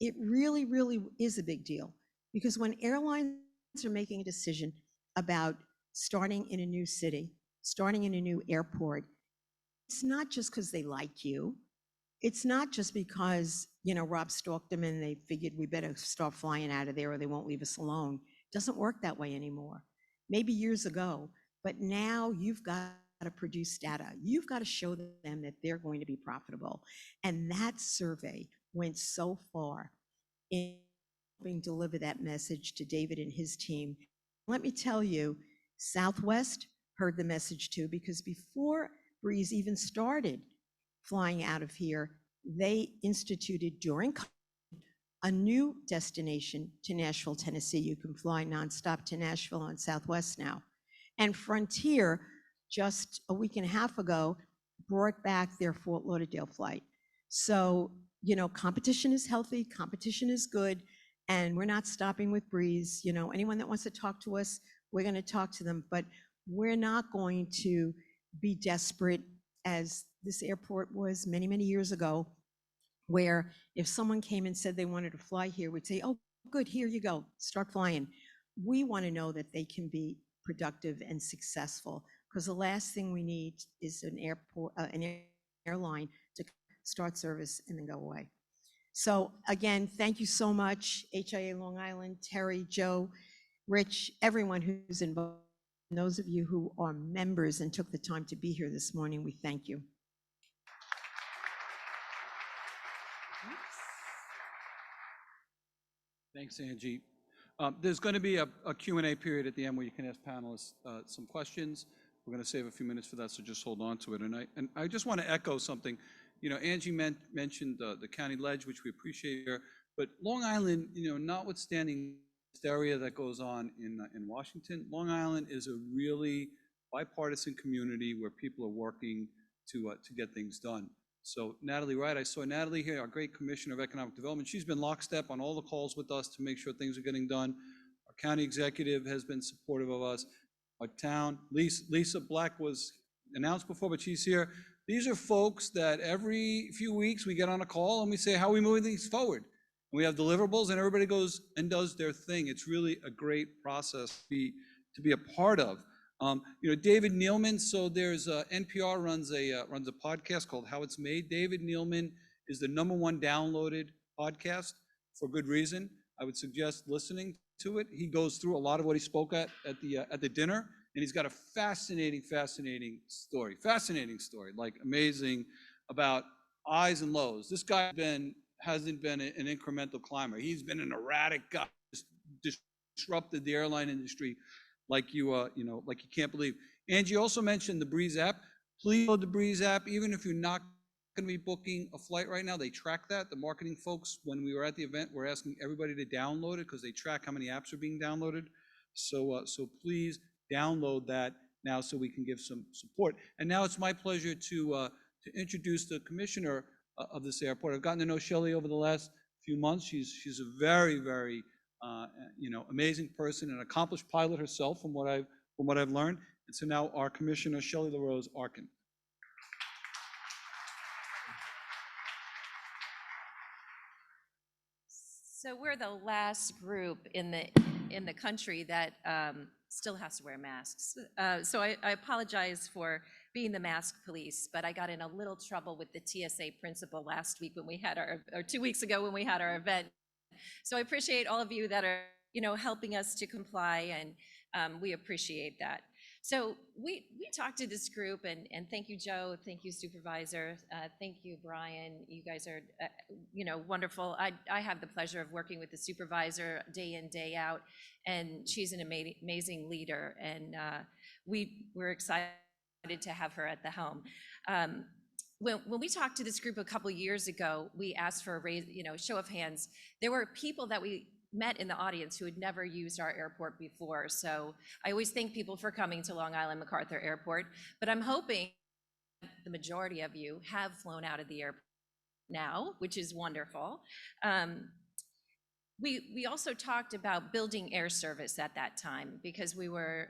It really, really is a big deal. Because when airlines are making a decision about starting in a new city, starting in a new airport, it's not just because they like you. It's not just because, you know, Rob stalked them and they figured we better start flying out of there or they won't leave us alone. It doesn't work that way anymore. Maybe years ago, but now you've got to produce data. You've got to show them that they're going to be profitable. And that survey went so far in helping deliver that message to David and his team. Let me tell you, Southwest heard the message too, because before Breeze even started flying out of here, they instituted during a new destination to Nashville, Tennessee. You can fly nonstop to Nashville on Southwest now. And Frontier, just a week and a half ago, brought back their Fort Lauderdale flight. So, you know, competition is healthy, competition is good, and we're not stopping with Breeze. You know, anyone that wants to talk to us, we're going to talk to them, but we're not going to be desperate as this airport was many, many years ago, where if someone came and said they wanted to fly here, we'd say, oh, good, here you go, start flying. We want to know that they can be productive and successful, because the last thing we need is an airline to start service and then go away. So again, thank you so much, HIA Long Island, Terry, Joe, Rich, everyone who's involved. And those of you who are members and took the time to be here this morning, we thank you. Thanks, Angie. There's going to be a Q&A period at the end where you can ask panelists some questions. We're going to save a few minutes for that, so just hold on to it. And I just want to echo something. You know, Angie mentioned the county ledge, which we appreciate here, but Long Island, you know, notwithstanding hysteria that goes on in Washington, Long Island is a really bipartisan community where people are working to get things done. So Natalie Wright, I saw Natalie here, our great Commissioner of Economic Development. She's been lockstep on all the calls with us to make sure things are getting done. Our county executive has been supportive of us. Our town, Lisa Black was announced before, but she's here. These are folks that every few weeks we get on a call and we say, how are we moving things forward? And we have deliverables and everybody goes and does their thing. It's really a great process to be a part of. You know, David Nealman, so there's NPR runs a podcast called How It's Made. David Nealman is the #1 downloaded podcast for good reason. I would suggest listening to it. He goes through a lot of what he spoke at the dinner, and he's got a fascinating story, like amazing, about highs and lows. This guy hasn't been an incremental climber. He's been an erratic guy, just disrupted the airline industry like you can't believe. Angie also mentioned the Breeze app. Please load the Breeze app, even if you're not going to be booking a flight right now. They track that. The marketing folks, when we were at the event, were asking everybody to download it because they track how many apps are being downloaded. So please download that now so we can give some support. And now it's my pleasure to introduce the commissioner of this airport. I've gotten to know Shelley over the last few months. She's a very amazing person, an accomplished pilot herself, from what I've learned. And so now our commissioner, Shelley LaRose Arkin. So we're the last group in the country that still has to wear masks. So I apologize for being the mask police, but I got in a little trouble with the TSA principal last week when we had or 2 weeks ago when we had our event. So I appreciate all of you that are, helping us to comply, and we appreciate that. So we talked to this group, and thank you, Joe, thank you, Supervisor, thank you, Brian. You guys are, wonderful. I have the pleasure of working with the supervisor day in, day out, and she's an amazing leader, and we're excited to have her at the helm. When we talked to this group a couple years ago, we asked for a show of hands. There were people that we met in the audience who had never used our airport before. So I always thank people for coming to Long Island MacArthur Airport, but I'm hoping the majority of you have flown out of the airport now, which is wonderful. We also talked about building air service at that time because we were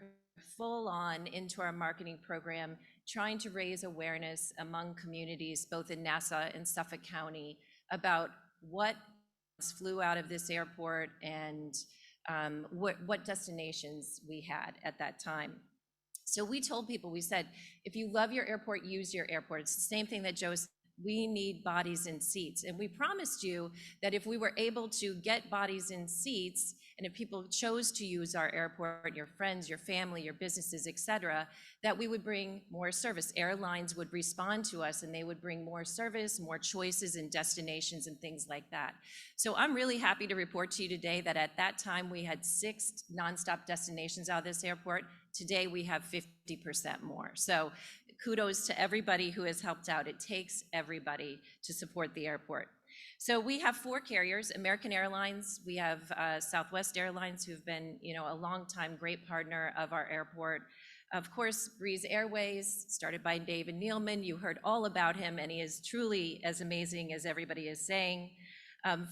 full on into our marketing program, trying to raise awareness among communities, both in Nassau and Suffolk County, about what flew out of this airport and what destinations we had at that time. So we told people, we said, if you love your airport, use your airport. It's the same thing that Joe said. We need bodies in seats. And we promised you that if we were able to get bodies in seats, and if people chose to use our airport, your friends, your family, your businesses, et cetera, that we would bring more service. Airlines would respond to us and they would bring more service, more choices and destinations and things like that. So I'm really happy to report to you today that at that time we had 6 nonstop destinations out of this airport. Today we have 50% more. So kudos to everybody who has helped out. It takes everybody to support the airport. So we have 4 carriers: American Airlines, we have Southwest Airlines, who've been, a long-time great partner of our airport. Of course, Breeze Airways, started by David Nealman. You heard all about him, and he is truly as amazing as everybody is saying.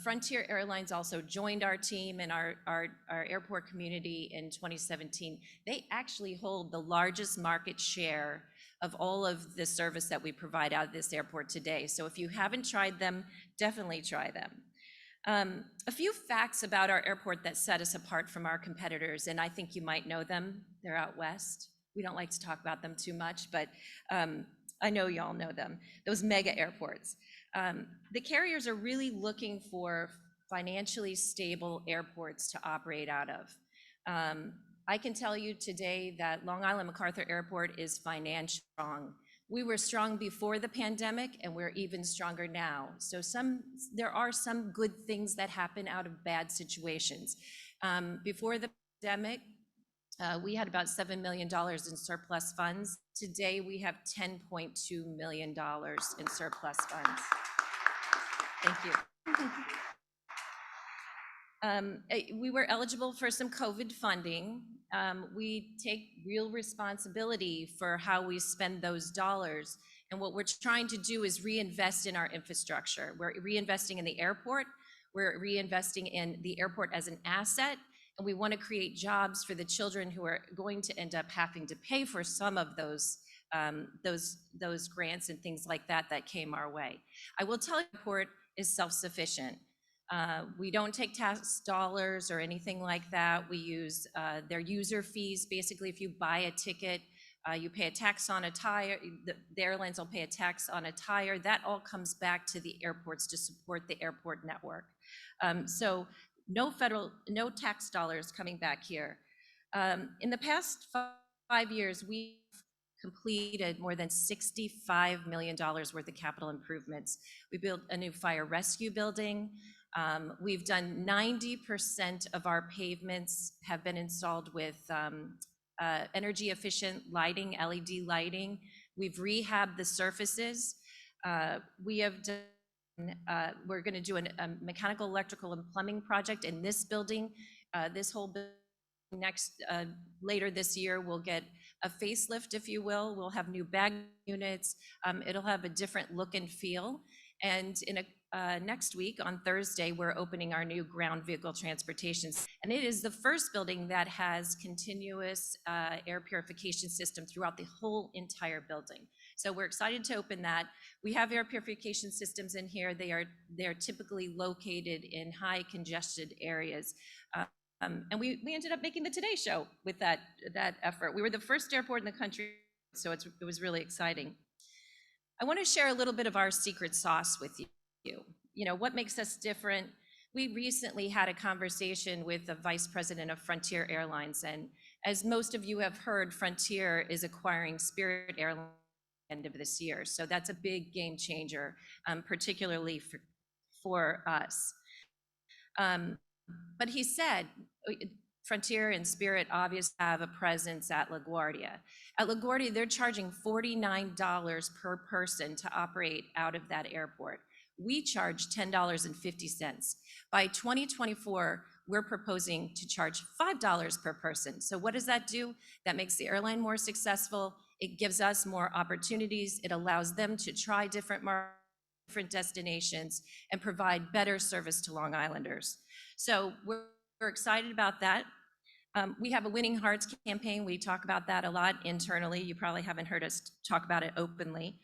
Frontier Airlines also joined our team and our airport community in 2017. They actually hold the largest market share of all of the service that we provide out of this airport today. So if you haven't tried them, definitely try them. A few facts about our airport that set us apart from our competitors, and I think you might know them. They're out west. We don't like to talk about them too much, but I know y'all know them, those mega airports. The carriers are really looking for financially stable airports to operate out of. I can tell you today that Long Island MacArthur Airport is financially strong. We were strong before the pandemic, and we're even stronger now. So there are some good things that happen out of bad situations. Before the pandemic, we had about $7 million in surplus funds. Today, we have $10.2 million in surplus funds. Thank you. We were eligible for some COVID funding. We take real responsibility for how we spend those dollars. And what we're trying to do is reinvest in our infrastructure. We're reinvesting in the airport. We're reinvesting in the airport as an asset. And we want to create jobs for the children who are going to end up having to pay for some of those grants and things like that came our way. I will tell you, the airport is self-sufficient. We don't take tax dollars or anything like that. We use their user fees. Basically, if you buy a ticket, you pay a tax on a tire. The airlines will pay a tax on a tire. That all comes back to the airports to support the airport network. So no tax dollars coming back here. In the past 5 years, we've completed more than $65 million worth of capital improvements. We built a new fire rescue building. We've done 90% of our pavements have been installed with energy efficient lighting, LED lighting. We've rehabbed the surfaces. We have done, we're going to do a mechanical, electrical, and plumbing project in this building. This whole building later this year, we'll get a facelift, if you will. We'll have new bag units. It'll have a different look and feel. And next week on Thursday, we're opening our new ground vehicle transportation. And it is the first building that has continuous air purification system throughout the whole entire building. So we're excited to open that. We have air purification systems in here. They are typically located in high congested areas. And we ended up making the Today Show with that effort. We were the first airport in the country, so it was really exciting. I want to share a little bit of our secret sauce with you. What makes us different? We recently had a conversation with the vice president of Frontier Airlines, and As most of you have heard, Frontier is acquiring Spirit Airlines end of this year. So that's a big game changer, particularly for us. But he said, Frontier and Spirit obviously have a presence at LaGuardia. At LaGuardia, they're charging $49 per person to operate out of that airport. We charge $10.50. By 2024, we're proposing to charge $5 per person. So what does that do? That makes the airline more successful. It gives us more opportunities. It allows them to try different destinations and provide better service to Long Islanders. So we're excited about that. We have a Winning Hearts campaign. We talk about that a lot internally. You probably haven't heard us talk about it openly.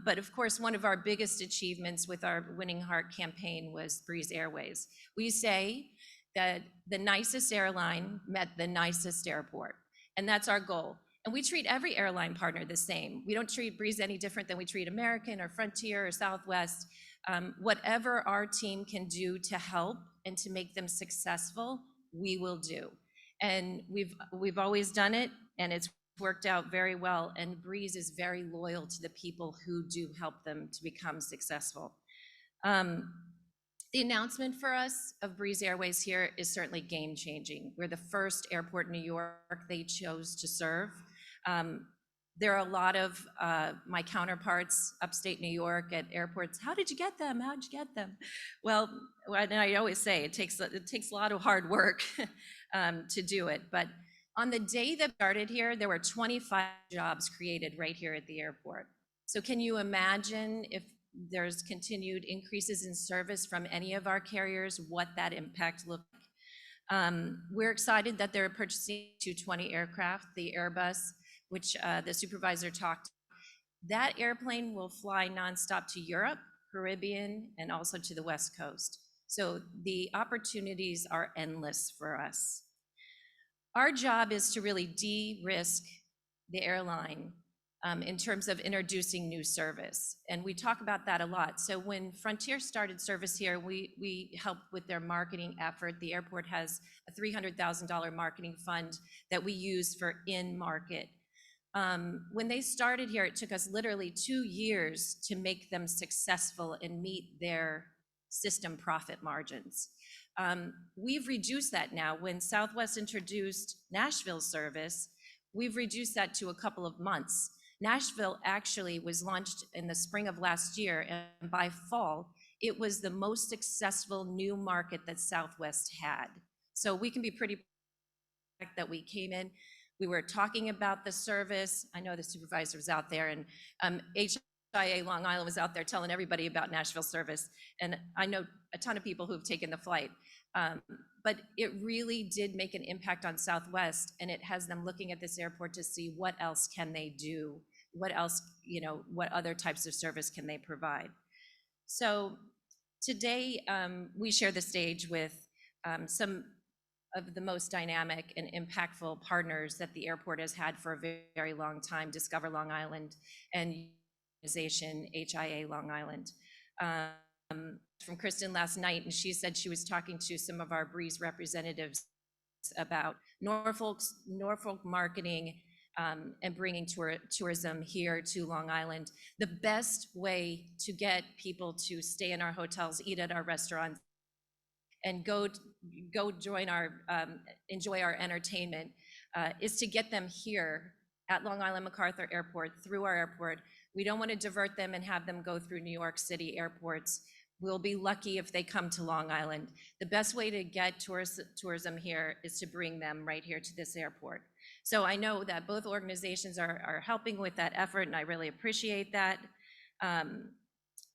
But of course, one of our biggest achievements with our Winning Heart campaign was Breeze Airways. We say that the nicest airline met the nicest airport, and that's our goal. And we treat every airline partner the same. We don't treat Breeze any different than we treat American or Frontier or Southwest. Whatever our team can do to help and to make them successful, we will do. And we've always done it, and it's worked out very well. And Breeze is very loyal to the people who do help them to become successful. The announcement for us of Breeze Airways here is certainly game changing. We're the first airport in New York they chose to serve. There are a lot of my counterparts upstate New York at airports. How did you get them? How did you get them? Well, and I always say it takes a lot of hard work to do it. But on the day that started here, there were 25 jobs created right here at the airport. So can you imagine if there's continued increases in service from any of our carriers, what that impact looks like? We're excited that they're purchasing 220 aircraft, the Airbus, which the supervisor talked. That airplane will fly nonstop to Europe, Caribbean, and also to the West Coast. So the opportunities are endless for us. Our job is to really de-risk the airline in terms of introducing new service. And we talk about that a lot. So when Frontier started service here, we helped with their marketing effort. The airport has a $300,000 marketing fund that we use for in-market. When they started here, it took us literally 2 years to make them successful and meet their system profit margins. We've reduced that now. When Southwest introduced Nashville service, we've reduced that to a couple of months. Nashville actually was launched in the spring of last year, and by fall, it was the most successful new market that Southwest had. So we can be pretty proud that we came in. We were talking about the service. I know the supervisor was out there, and HIA Long Island was out there telling everybody about Nashville service. And I know a ton of people who've taken the flight. But it really did make an impact on Southwest, and it has them looking at this airport to see what else can they do, what else, what other types of service can they provide. So today we share the stage with some of the most dynamic and impactful partners that the airport has had for a very, very long time, Discover Long Island and organization HIA Long Island. From Kristen last night, and she said she was talking to some of our Breeze representatives about Norfolk marketing and bringing tourism here to Long Island. The best way to get people to stay in our hotels, eat at our restaurants, and go join enjoy our entertainment is to get them here at Long Island MacArthur Airport through our airport. We don't want to divert them and have them go through New York City airports. We'll be lucky if they come to Long Island. The best way to get tourism here is to bring them right here to this airport. So I know that both organizations are helping with that effort, and I really appreciate that.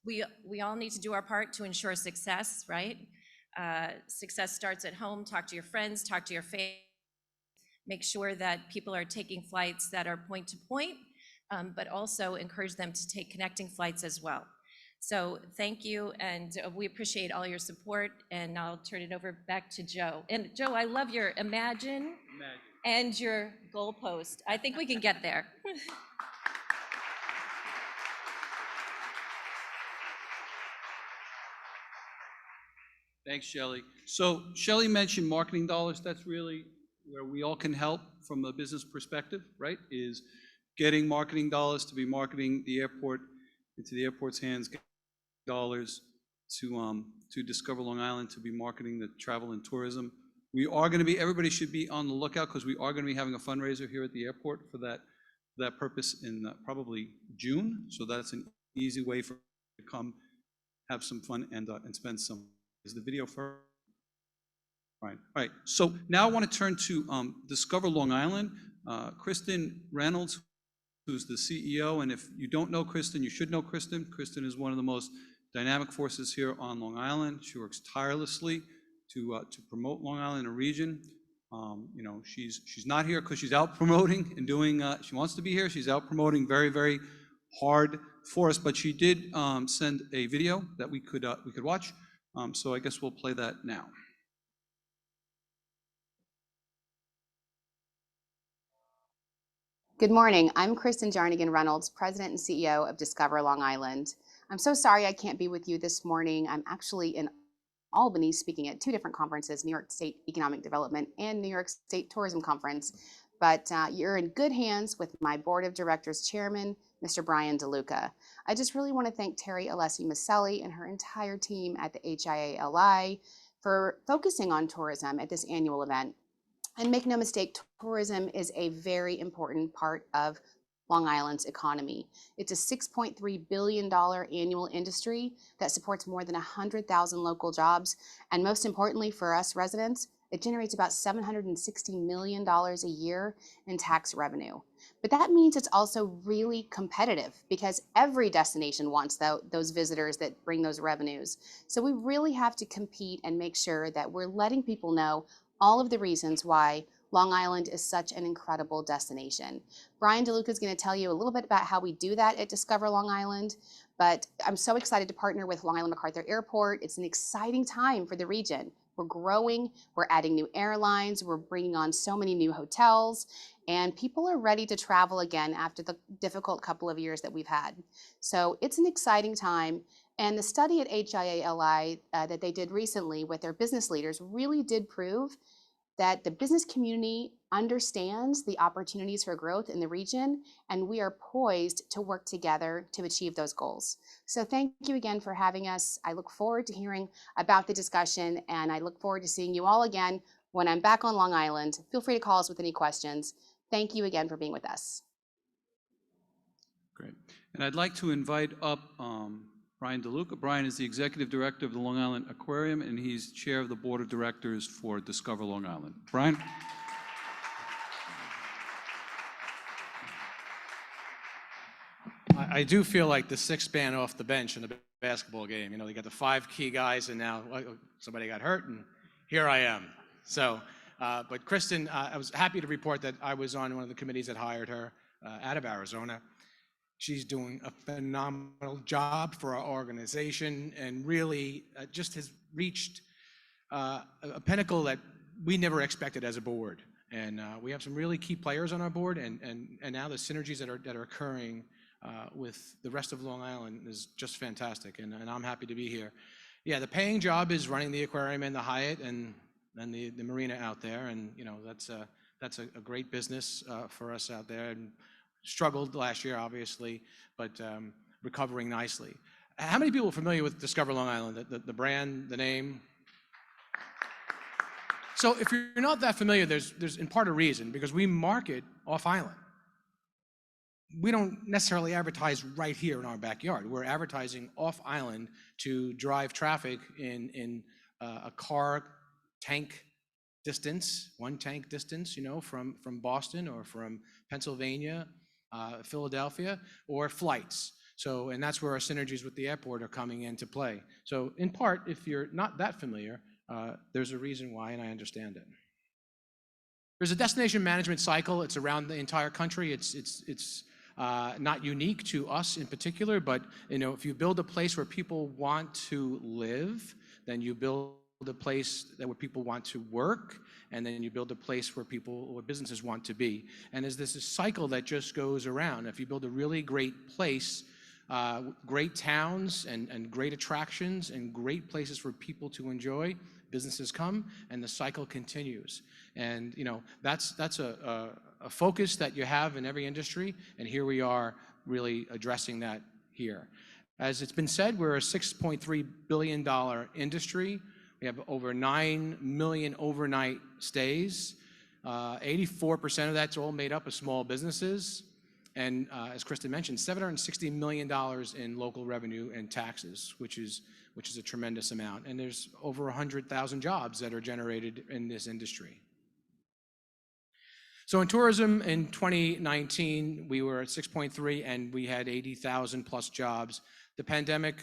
We all need to do our part to ensure success, right? Success starts at home. Talk to your friends, talk to your family. Make sure that people are taking flights that are point to point, but also encourage them to take connecting flights as well. So thank you, and we appreciate all your support, and I'll turn it over back to Joe. And Joe, I love your imagine. And your goalpost. I think we can get there. Thanks, Shelley. So Shelley mentioned marketing dollars. That's really where we all can help from a business perspective, right, is getting marketing dollars to be marketing the airport into the airport's hands, getting dollars to Discover Long Island to be marketing the travel and tourism. We are going to be, everybody should be on the lookout because we are going to be having a fundraiser here at the airport for that purpose in probably June. So that's an easy way for you to come have some fun and spend some. Is the video for? All right. So now I want to turn to Discover Long Island. Kristen Reynolds, who's the CEO, and if you don't know Kristen, you should know Kristen. Kristen is one of the most dynamic forces here on Long Island. She works tirelessly to promote Long Island in a region. You know, she's not here because she's out promoting and doing. She wants to be here. She's out promoting very, very hard for us. But she did send a video that we could watch. So I guess we'll play that now. Good morning. I'm Kristen Reynolds, President and CEO of Discover Long Island. I'm so sorry I can't be with you this morning. I'm actually in Albany speaking at two different conferences, New York State Economic Development and New York State Tourism Conference. But you're in good hands with my Board of Directors Chairman, Mr. Brian DeLuca. I just really want to thank Terry Alessi Maselli and her entire team at the HIA-LI for focusing on tourism at this annual event. And make no mistake, tourism is a very important part of Long Island's economy. It's a $6.3 billion annual industry that supports more than 100,000 local jobs. And most importantly for us residents, it generates about $760 million a year in tax revenue. But that means it's also really competitive because every destination wants those visitors that bring those revenues. So we really have to compete and make sure that we're letting people know all of the reasons why Long Island is such an incredible destination. Brian DeLuca is going to tell you a little bit about how we do that at Discover Long Island, but I'm so excited to partner with Long Island MacArthur Airport. It's an exciting time for the region. We're growing, we're adding new airlines, we're bringing on so many new hotels, and people are ready to travel again after the difficult couple of years that we've had. So it's an exciting time. And the study at HIA-LI that they did recently with their business leaders really did prove that the business community understands the opportunities for growth in the region, and we are poised to work together to achieve those goals. So thank you again for having us. I look forward to hearing about the discussion, and I look forward to seeing you all again when I'm back on Long Island. Feel free to call us with any questions. Thank you again for being with us. Great. And I'd like to invite up Brian DeLuca. Brian is the Executive Director of the Long Island Aquarium, and he's Chair of the Board of Directors for Discover Long Island. Brian? I do feel like the sixth man off the bench in a basketball game. You know, they got the five key guys, and now somebody got hurt, and here I am. So, but Kristen, I was happy to report that I was on one of the committees that hired her out of Arizona. She's doing a phenomenal job for our organization and really just has reached a pinnacle that we never expected as a board. And we have some really key players on our board, and now the synergies that are occurring with the rest of Long Island is just fantastic, and I'm happy to be here. Yeah, the paying job is running the aquarium and the Hyatt and the marina out there, and you know that's a great business for us out there. And struggled last year, obviously, but recovering nicely. How many people are familiar with Discover Long Island, the brand, the name? So if you're not that familiar, there's in part a reason, because we market off-island. We don't necessarily advertise right here in our backyard. We're advertising off-island to drive traffic in a car tank distance, one tank distance, you know, from Boston or from Pennsylvania, Philadelphia, or flights. So, and that's where our synergies with the airport are coming into play. So in part, if you're not that familiar, there's a reason why, and I understand it. There's a destination management cycle. It's around the entire country. It's not unique to us in particular, but you know, if you build a place where people want to live, then you build a place where people want to work, and then you build a place where people or businesses want to be. And there's this cycle that just goes around. If you build a really great place, great towns and great attractions and great places for people to enjoy, businesses come and the cycle continues. And that's a focus that you have in every industry, and here we are really addressing that here. As it's been said, we're a $6.3 billion industry. We have over 9 million overnight stays. 84% of that's all made up of small businesses. And as Kristen mentioned, $760 million in local revenue and taxes, which is a tremendous amount. And there's over 100,000 jobs that are generated in this industry. So in tourism in 2019, we were at 6.3 and we had 80,000 plus jobs. The pandemic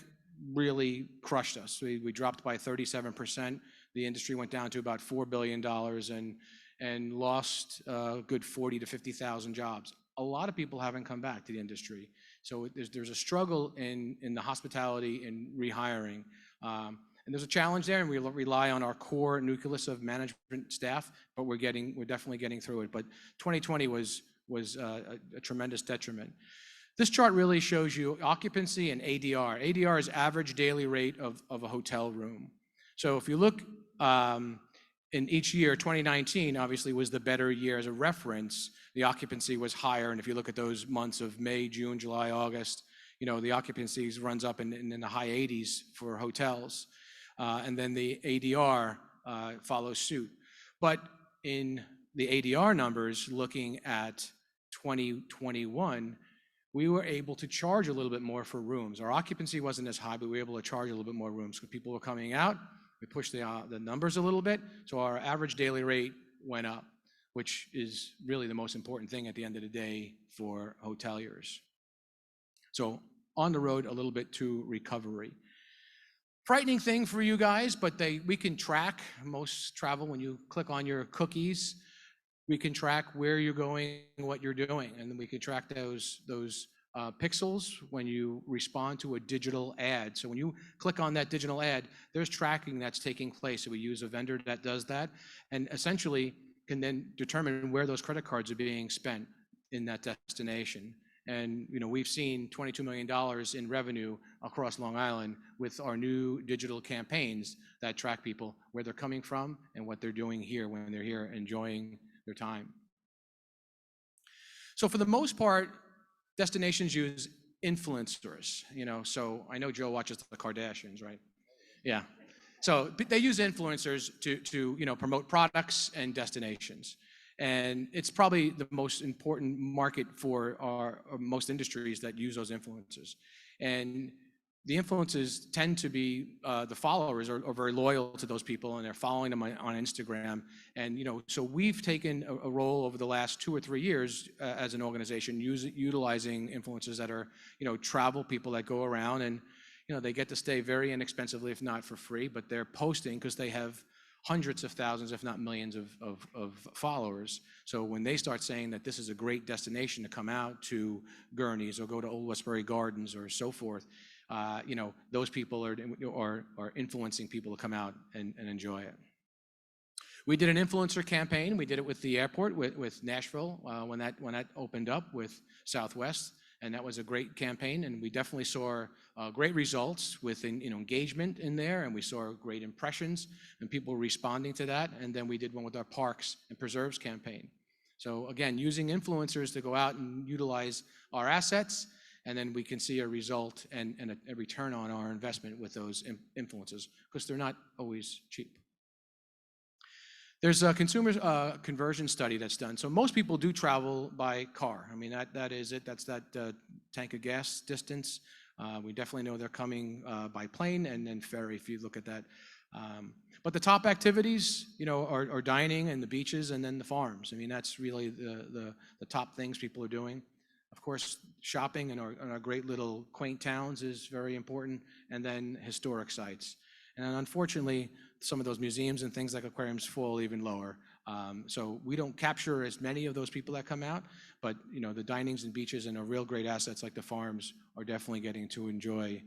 really crushed us. We dropped by 37%. The industry went down to about $4 billion and lost a good 40 to 50,000 jobs. A lot of people haven't come back to the industry. So there's a struggle in the hospitality and rehiring. And there's a challenge there, and we rely on our core nucleus of management staff, but we're definitely getting through it. But 2020 was a tremendous detriment. This chart really shows you occupancy and ADR. ADR is average daily rate of a hotel room. So if you look in each year, 2019 obviously was the better year as a reference. The occupancy was higher, and if you look at those months of May, June, July, August, the occupancy runs up in the high 80s for hotels, and then the ADR follows suit. But in the ADR numbers, looking at 2021, we were able to charge a little bit more for rooms. Our occupancy wasn't as high, but we were able to charge a little bit more rooms because people were coming out. We pushed the numbers a little bit, so our average daily rate went up, which is really the most important thing at the end of the day for hoteliers. So on the road a little bit to recovery. Frightening thing for you guys, but we can track most travel. When you click on your cookies, we can track where you're going, what you're doing, and then we can track those pixels when you respond to a digital ad. So when you click on that digital ad, there's tracking that's taking place. So we use a vendor that does that, and essentially can then determine where those credit cards are being spent in that destination. And we've seen $22 million in revenue across Long Island with our new digital campaigns that track people, where they're coming from and what they're doing here when they're here enjoying their time. So for the most part, destinations use influencers, so I know Joe watches the Kardashians, right? Yeah. So they use influencers to promote products and destinations. And it's probably the most important market for most industries that use those influencers. And the influencers tend to be, the followers are very loyal to those people, and they're following them on Instagram. And so we've taken a role over the last 2 or 3 years as an organization, utilizing influencers that are travel people that go around, and they get to stay very inexpensively, if not for free, but they're posting because they have hundreds of thousands, if not millions of followers. So when they start saying that this is a great destination to come out to Gurney's or go to Old Westbury Gardens or so forth, those people are influencing people to come out and enjoy it. We did an influencer campaign. We did it with the airport, with Nashville, when that opened up with Southwest. And that was a great campaign, and we definitely saw great results with engagement in there, and we saw great impressions and people responding to that. And then we did one with our Parks and Preserves campaign. So again, using influencers to go out and utilize our assets, and then we can see a result and a return on our investment with those influencers, because they're not always cheap. There's a consumer conversion study that's done. So most people do travel by car. I mean, that is it. That's that tank of gas distance. We definitely know they're coming by plane and then ferry, if you look at that. But the top activities, are dining and the beaches and then the farms. I mean, that's really the top things people are doing. Of course, shopping in our great little quaint towns is very important, and then historic sites. And unfortunately, some of those museums and things like aquariums fall even lower. So we don't capture as many of those people that come out, but the dinings and beaches and our real great assets like the farms are definitely getting to enjoy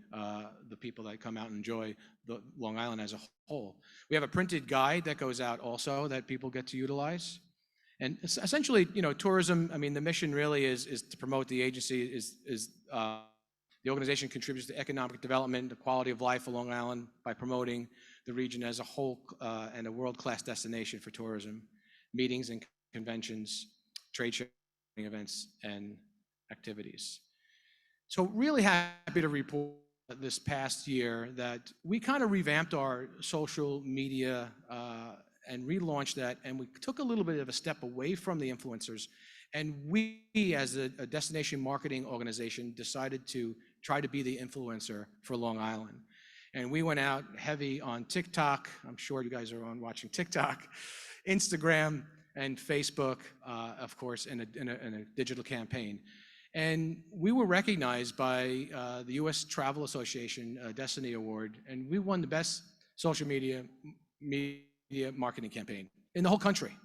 the people that come out and enjoy the Long Island as a whole. We have a printed guide that goes out also that people get to utilize. And essentially, tourism, I mean, the mission really is to promote the agency, the organization contributes to economic development, the quality of life of Long Island by promoting the region as a whole and a world-class destination for tourism, meetings and conventions, trade show events, and activities. So really happy to report this past year that we kind of revamped our social media and relaunched that, and we took a little bit of a step away from the influencers, and we as a destination marketing organization decided to try to be the influencer for Long Island. And we went out heavy on TikTok. I'm sure you guys are on watching TikTok, Instagram, and Facebook, of course, in a digital campaign. And we were recognized by the U.S. Travel Association Destiny Award, and we won the best social media marketing campaign in the whole country.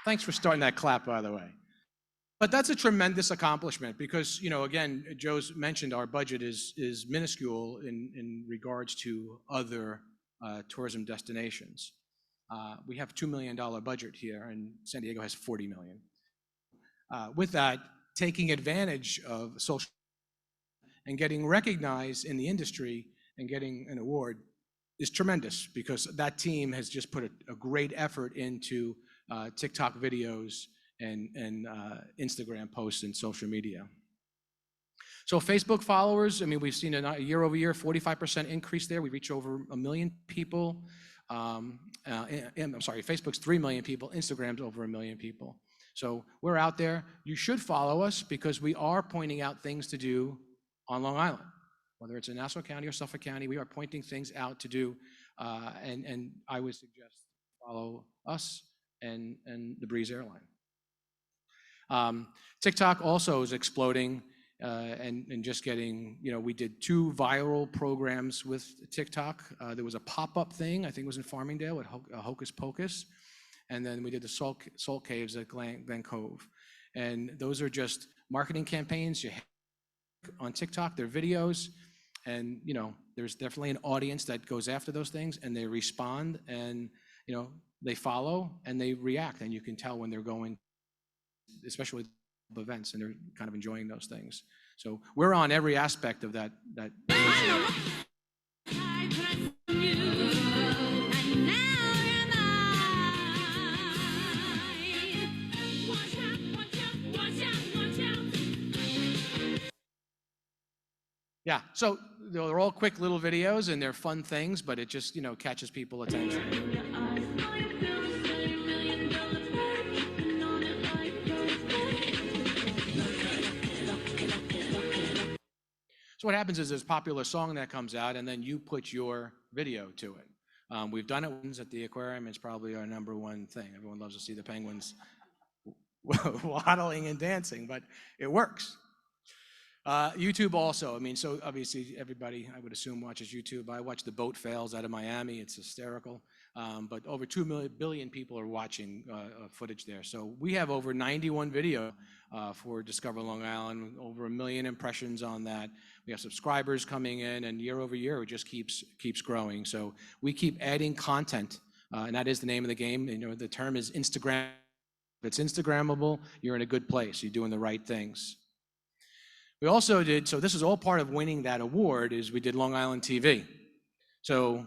Thanks for starting that clap, by the way. But that's a tremendous accomplishment because, you know, again, Joe's mentioned our budget is minuscule in regards to other tourism destinations. We have $2 million budget here, and San Diego has $40 million. With that, taking advantage of social and getting recognized in the industry and getting an award is tremendous because that team has just put a great effort into TikTok videos and Instagram posts and social media. So Facebook followers, I mean, we've seen a year-over-year 45% increase there. We reach over 1 million people. I'm sorry, Facebook's 3 million people, Instagram's over 1 million people. So we're out there. You should follow us because we are pointing out things to do on Long Island. Whether it's in Nassau County or Suffolk County, we are pointing things out to do, and I would suggest follow us and the Breeze airline. TikTok also is exploding and just getting, you know, we did 2 viral programs with TikTok. There was a pop-up thing, I think it was in Farmingdale at Hocus Pocus, and then we did the Salt Caves at Glen Cove. And those are just marketing campaigns. You have on TikTok, they're videos, and, you know, there's definitely an audience that goes after those things, and they respond, and, you know, they follow, and they react, and you can tell when they're going, especially with events, and they're kind of enjoying those things. So we're on every aspect of that. Yeah, so they're all quick little videos and they're fun things, but it just, you know, catches people's attention. So what happens is there's a popular song that comes out and then you put your video to it. We've done it at the Aquarium. It's probably our #1 thing. Everyone loves to see the penguins waddling and dancing, but it works. YouTube also, I mean, so obviously everybody, I would assume, watches YouTube. I watch the boat fails out of Miami. It's hysterical. But over 2 billion people are watching footage there. So we have over 91 video for Discover Long Island, over 1 million impressions on that. We have subscribers coming in, and year over year, it just keeps growing. So we keep adding content, and that is the name of the game. You know, the term is Instagram. If it's Instagrammable, you're in a good place. You're doing the right things. We also did, so this is all part of winning that award, is we did Long Island TV. So,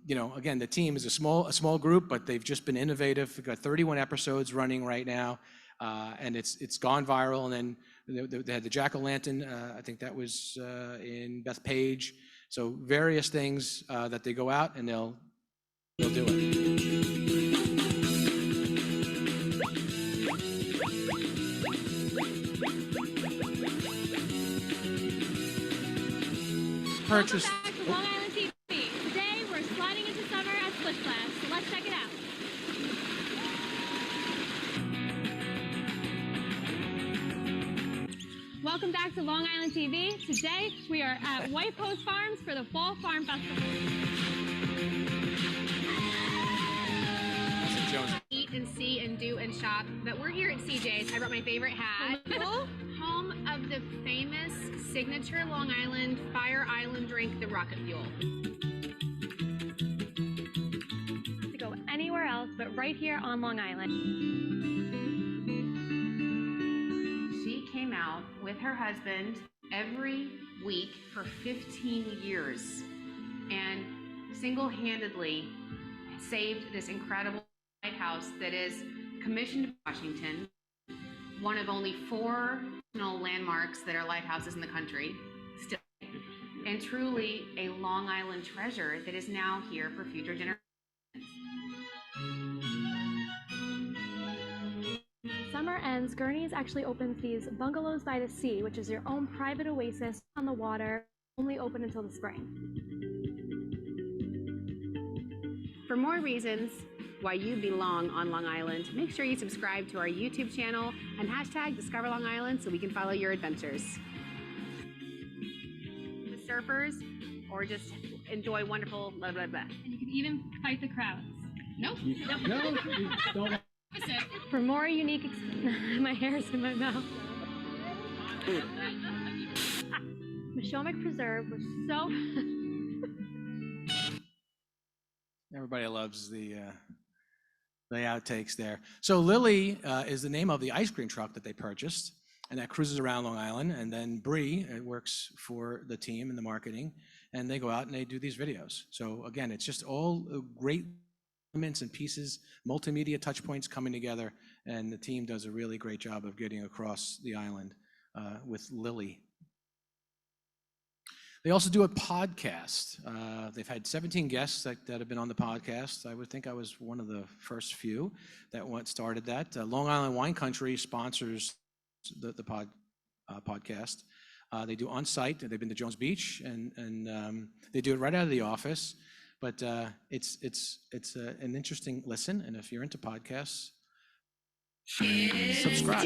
you know, again, the team is a small group, but they've just been innovative. We've got 31 episodes running right now, and it's gone viral. And then they had the Jack-o'-lantern, I think that was in Bethpage. So various things that they go out and they'll do it. Purchase. Welcome back to Long Island TV. Today we're sliding into summer at Splish Splash, so let's check it out. Welcome back to Long Island TV. Today we are at White Post Farms for the Fall Farm Festival. Eat and see and do and shop, but we're here at CJ's. I brought my favorite hat. Home of the famous signature Long Island Fire Island drink, the Rocket Fuel. To go anywhere else but right here on Long Island. She came out with her husband every week for 15 years and single-handedly saved this incredible lighthouse that is commissioned in Washington, one of only 4 national landmarks that are lighthouses in the country, still, and truly a Long Island treasure that is now here for future generations. Summer ends, Gurney's actually opens these bungalows by the sea, which is your own private oasis on the water, only open until the spring. For more reasons why you belong on Long Island, make sure you subscribe to our YouTube channel and hashtag Discover Long Island so we can follow your adventures. With surfers, or just enjoy wonderful blah, blah, blah. And you can even fight the crowds. Nope. No, don't. For more unique, my hair's in my mouth. Mishomic Preserve was so. Everybody loves the outtakes there. So Lily is the name of the ice cream truck that they purchased, and that cruises around Long Island. And then Bree works for the team in the marketing, and they go out and they do these videos. So again, it's just all great elements and pieces, multimedia touch points coming together, and the team does a really great job of getting across the island with Lily. They also do a podcast. They've had 17 guests that have been on the podcast. I would think I was one of the first few that started that. Long Island Wine Country sponsors the podcast. They do on-site. They've been to Jones Beach, and they do it right out of the office. But it's an interesting listen, and if you're into podcasts, subscribe.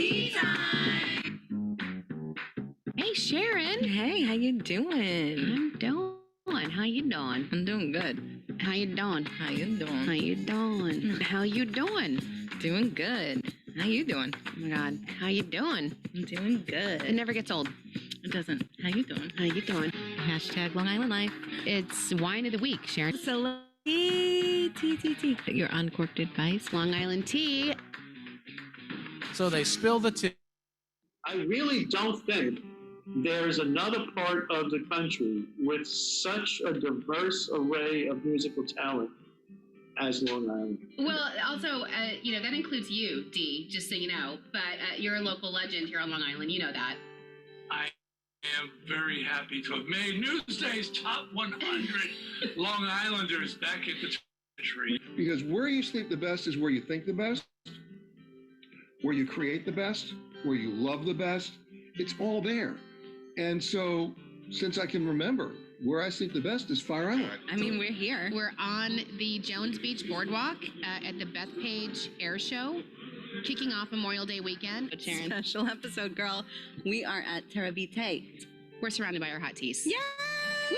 Hey, Sharon. Hey, how you doing? I'm doing. How you doing? I'm doing good. How you doing? How you doing? How you doing? How you doing? Doing good. How you doing? Oh my God. How you doing? I'm doing good. It never gets old. It doesn't. How you doing? How you doing? Hashtag Long Island Life. It's wine of the week, Sharon. So tea. Your uncorked advice. Long Island tea. So they spill the tea. I really don't think there's another part of the country with such a diverse array of musical talent as Long Island. Well, also, that includes you, Dee, just so you know. But you're a local legend here on Long Island. You know that. I am very happy to have made Newsday's top 100 Long Islanders back in the country. Because where you sleep the best is where you think the best, where you create the best, where you love the best. It's all there. And so, since I can remember, where I sleep the best is Fire Island. I mean, we're here. We're on the Jones Beach Boardwalk at the Bethpage Air Show, kicking off Memorial Day weekend. Sharon. Special episode, girl. We are at Terra Vitae. We're surrounded by our hot teas. Yeah! Woo!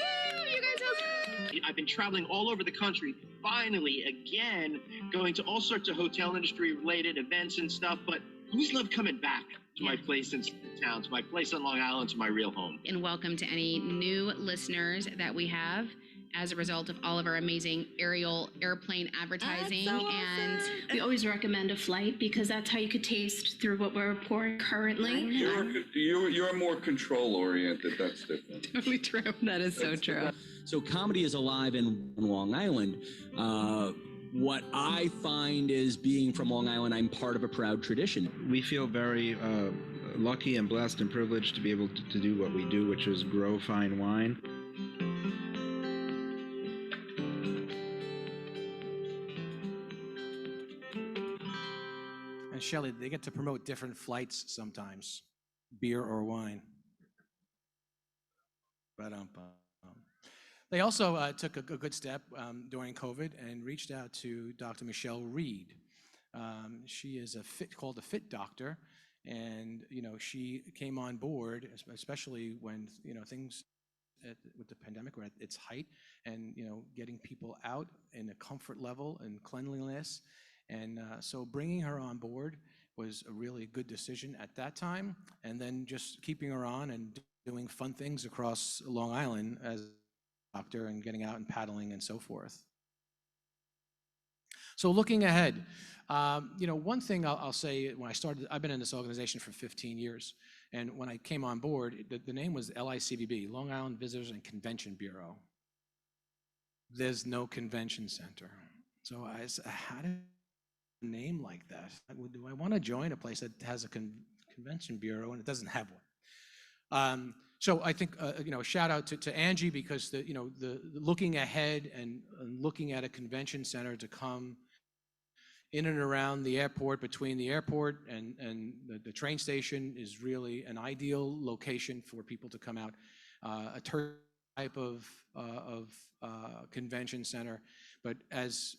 You guys I've been traveling all over the country, finally, again, going to all sorts of hotel industry related events and stuff, but I always love coming back to my place in town, to my place on Long Island, to my real home. And welcome to any new listeners that we have as a result of all of our amazing airplane advertising. That's so and awesome. We always recommend a flight because that's how you could taste through what we're pouring currently. You're more control oriented. That's different. Totally true. That is so true. So comedy is alive in Long Island. What I find is being from Long Island, I'm part of a proud tradition. We feel very lucky and blessed and privileged to be able to do what we do, which is grow fine wine. And Shelley, they get to promote different flights sometimes, beer or wine. They also took a good step during COVID and reached out to Dr. Michelle Reed. She is called a fit doctor, and she came on board, especially when things with the pandemic were at its height, and getting people out in a comfort level and cleanliness, and so bringing her on board was a really good decision at that time, and then just keeping her on and doing fun things across Long Island as doctor and getting out and paddling and so forth. So looking ahead, one thing I'll say when I started, I've been in this organization for 15 years, And when I came on board, the name was LICVB, Long Island Visitors and Convention Bureau. There's no convention center. So I said, how do a name like that? Do I want to join a place that has a convention bureau and it doesn't have one? So I think a shout out to Angie, because the looking ahead and looking at a convention center to come in and around the airport, between the airport and the train station, is really an ideal location for people to come out. A type of convention center, but as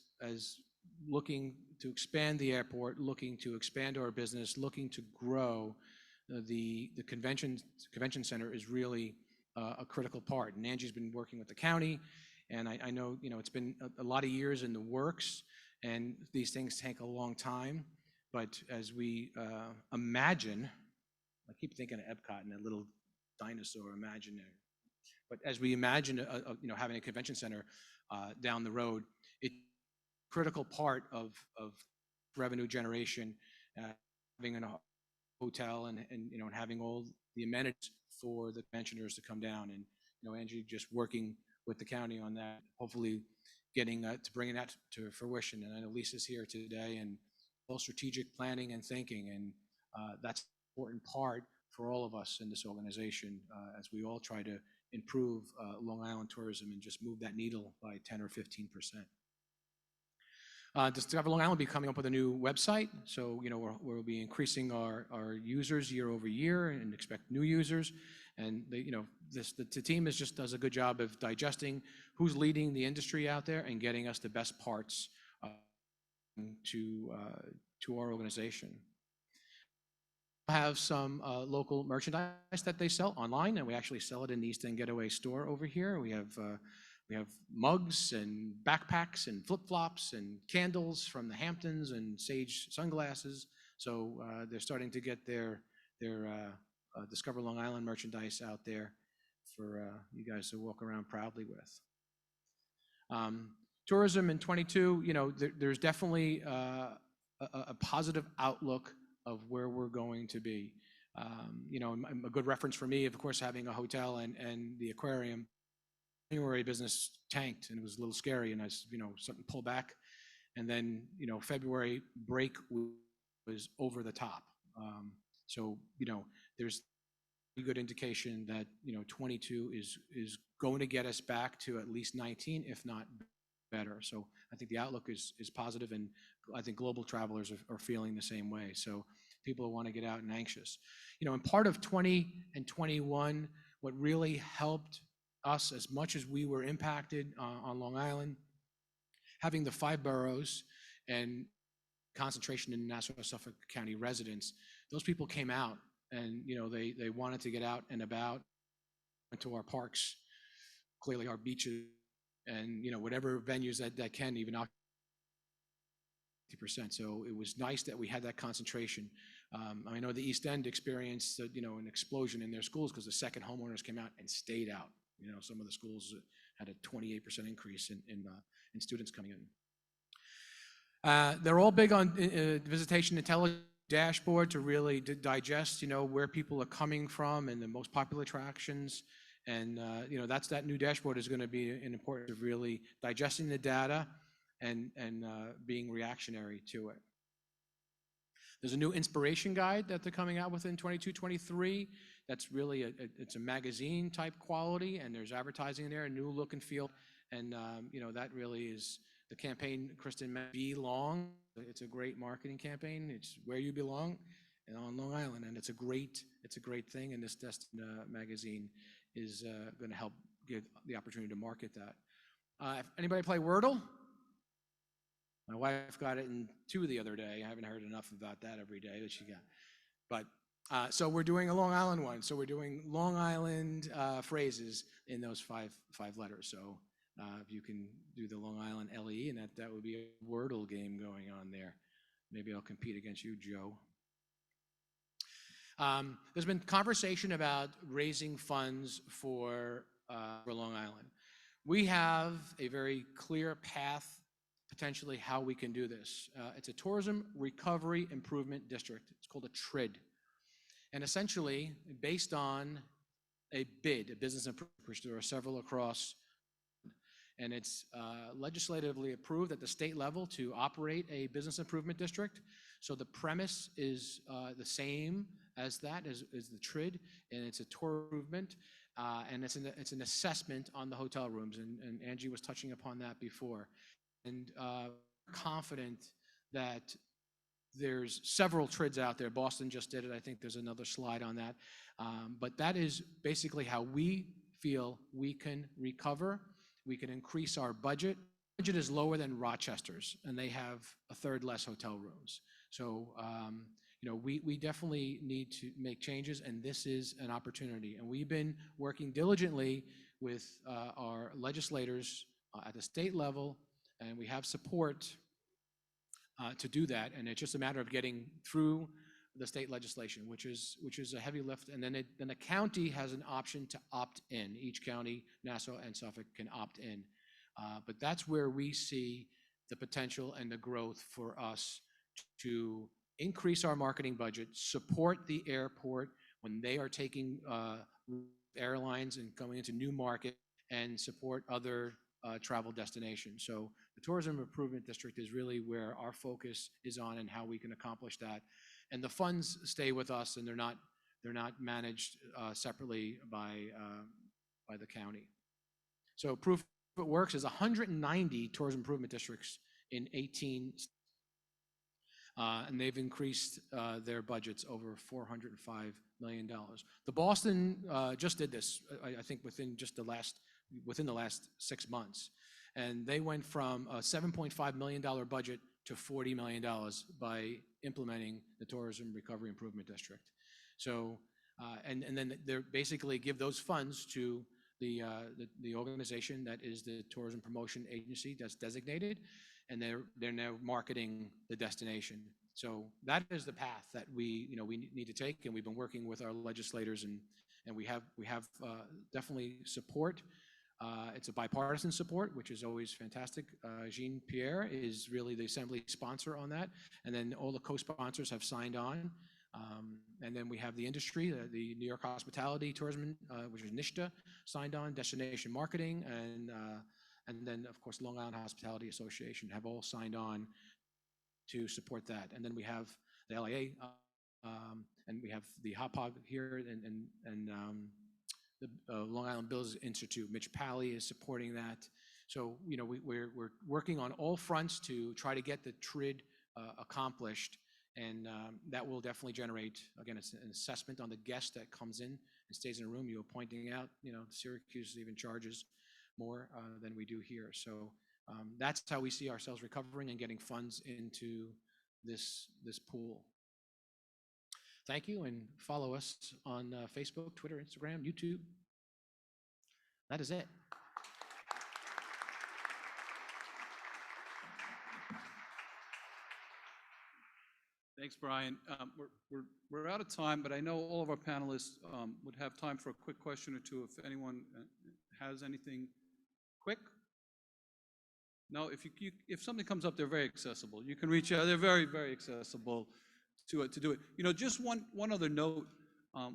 looking to expand the airport, looking to expand our business, looking to grow, the convention center is really a critical part. And Angie's been working with the county, and I know it's been a lot of years in the works, and these things take a long time. But as we imagine, I keep thinking of Epcot and that little dinosaur imaginary. But as we imagine, having a convention center down the road, it's a critical part of revenue generation, having a hotel and having all the amenities for the conventioners to come down. And Angie just working with the county on that, hopefully getting to bringing that to fruition. And I know Lisa's here today, and all strategic planning and thinking, and that's an important part for all of us in this organization as we all try to improve Long Island tourism and just move that needle by 10 or 15%. Discover Long Island will be coming up with a new website, so we'll be increasing our users year over year and expect new users. And the team does a good job of digesting who's leading the industry out there and getting us the best parts to our organization. Have some local merchandise that they sell online, and we actually sell it in the East End Getaway store over here. We have mugs and backpacks and flip-flops and candles from the Hamptons and Sage sunglasses. So they're starting to get their Discover Long Island merchandise out there for you guys to walk around proudly with. Tourism in 22, there's definitely a positive outlook of where we're going to be. A good reference for me, of course, having a hotel and the aquarium. January business tanked and it was a little scary, and something pulled back, and then February break was over the top. So there's a good indication that 22 is going to get us back to at least 19, if not better. So I think the outlook is positive, and I think global travelers are feeling the same way. So people want to get out and anxious. In part of 20 and 21, what really helped us, as much as we were impacted on Long Island, having the 5 boroughs and concentration in Nassau-Suffolk County residents, those people came out and they wanted to get out and about, went to our parks, clearly our beaches, and whatever venues that can even occupy 50%. So it was nice that we had that concentration. I know the East End experienced an explosion in their schools because the second homeowners came out and stayed out. Some of the schools had a 28% increase in students coming in. They're all big on visitation intelligence dashboard to really digest, where people are coming from and the most popular attractions. And, that new dashboard is going to be an important of really digesting the data and being reactionary to it. There's a new inspiration guide that they're coming out with in 22, 23. That's really it's a magazine type quality, and there's advertising in there, a new look and feel. And, that really is the campaign, Kristen, Belong. It's a great marketing campaign. It's where you belong, and on Long Island. And it's a great thing. And this magazine is going to help give the opportunity to market that. If anybody play Wordle? My wife got it in 2 the other day. I haven't heard enough about that every day that she got. But so we're doing a Long Island one. So we're doing Long Island phrases in those five letters. So if you can do the Long Island LE, and that would be a Wordle game going on there. Maybe I'll compete against you, Joe. There's been conversation about raising funds for Long Island. We have a very clear path, potentially, how we can do this. It's a Tourism Recovery Improvement District. It's called a TRID. And essentially, based on a bid, a business improvement, which there are several across, and it's legislatively approved at the state level to operate a business improvement district. So the premise is the same as that, as the TRID, and it's a tour improvement, and it's an assessment on the hotel rooms, and Angie was touching upon that before. And confident that there's several TRIDs out there. Boston just did it. I think there's another slide on that. But that is basically how we feel we can recover. We can increase our budget. Budget is lower than Rochester's, and they have a third less hotel rooms. So, we definitely need to make changes, and this is an opportunity. And we've been working diligently with our legislators at the state level, and we have support to do that. And it's just a matter of getting through the state legislation, which is a heavy lift. And then the county has an option to opt in. Each county, Nassau and Suffolk, can opt in. But that's where we see the potential and the growth for us to increase our marketing budget, support the airport when they are taking airlines and going into new markets, and support other travel destinations. So the Tourism Improvement District is really where our focus is on and how we can accomplish that. And the funds stay with us, and they're not managed separately by the county. So proof it works is 190 tourism improvement districts in 18 states. And they've increased their budgets over $405 million. The Boston just did this, I think within the last 6 months. And they went from a $7.5 million budget to $40 million by implementing the Tourism Recovery Improvement District. So, and then they basically give those funds to the organization that is the tourism promotion agency that's designated, and they're now marketing the destination. So that is the path that we need to take, and we've been working with our legislators, and we have definitely support. It's a bipartisan support, which is always fantastic. Jean Pierre is really the assembly sponsor on that, and then all the co-sponsors have signed on. And then we have the industry, the New York Hospitality Tourism, which is NYSHTA, signed on, Destination Marketing, and then, of course, Long Island Hospitality Association have all signed on to support that. And then we have the LIA, and we have the HOPOG here, and the Long Island Business Institute. Mitch Pally is supporting that. So, we're working on all fronts to try to get the TRID accomplished. And that will definitely generate, again, it's an assessment on the guest that comes in and stays in a room. You were pointing out, Syracuse even charges more than we do here. So that's how we see ourselves recovering and getting funds into this pool. Thank you, and follow us on Facebook, Twitter, Instagram, YouTube. That is it. Thanks, Brian. We're out of time, but I know all of our panelists would have time for a quick question or two if anyone has anything quick. No, if something comes up, they're very accessible. You can reach out. They're very, very accessible to do it. Just one other note.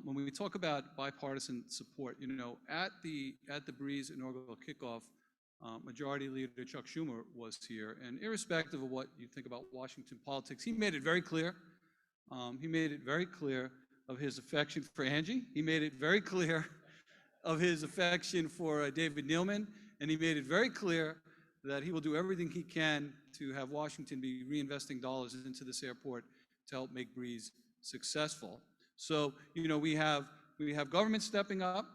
When we talk about bipartisan support, at the Breeze inaugural kickoff, Majority Leader Chuck Schumer was here, and irrespective of what you think about Washington politics, he made it very clear. He made it very clear of his affection for Angie. He made it very clear of his affection for David Neilman, and he made it very clear that he will do everything he can to have Washington be reinvesting dollars into this airport to help make Breeze successful. So, we have government stepping up,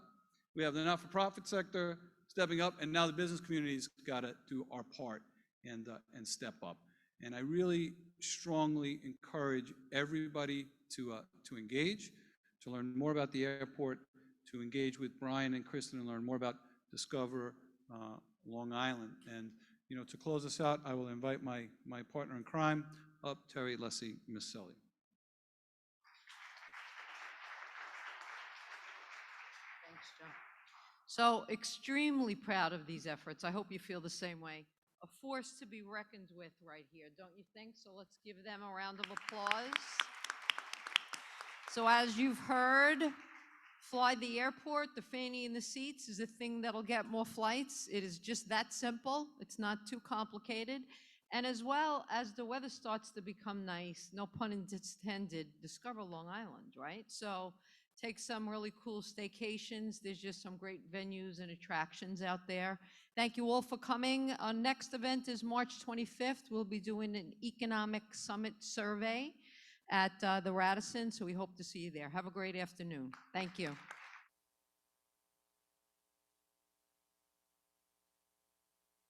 we have the not-for-profit sector stepping up, and now the business community's got to do our part and step up. And I really strongly encourage everybody to engage, to learn more about the airport, to engage with Brian and Kristen and learn more about Discover Long Island. And to close us out, I will invite my partner in crime up, Terry Leslie Misselli. Thanks, Joe. So extremely proud of these efforts. I hope you feel the same way. A force to be reckoned with right here, don't you think? So let's give them a round of applause. So as you've heard, Fly the Airport, the fanny in the seats is a thing that'll get more flights. It is just that simple. It's not too complicated. And as well as the weather starts to become nice, no pun intended, discover Long Island, right? So take some really cool staycations. There's just some great venues and attractions out there. Thank you all for coming. Our next event is March 25th. We'll be doing an economic summit survey at the Radisson, so we hope to see you there. Have a great afternoon. Thank you.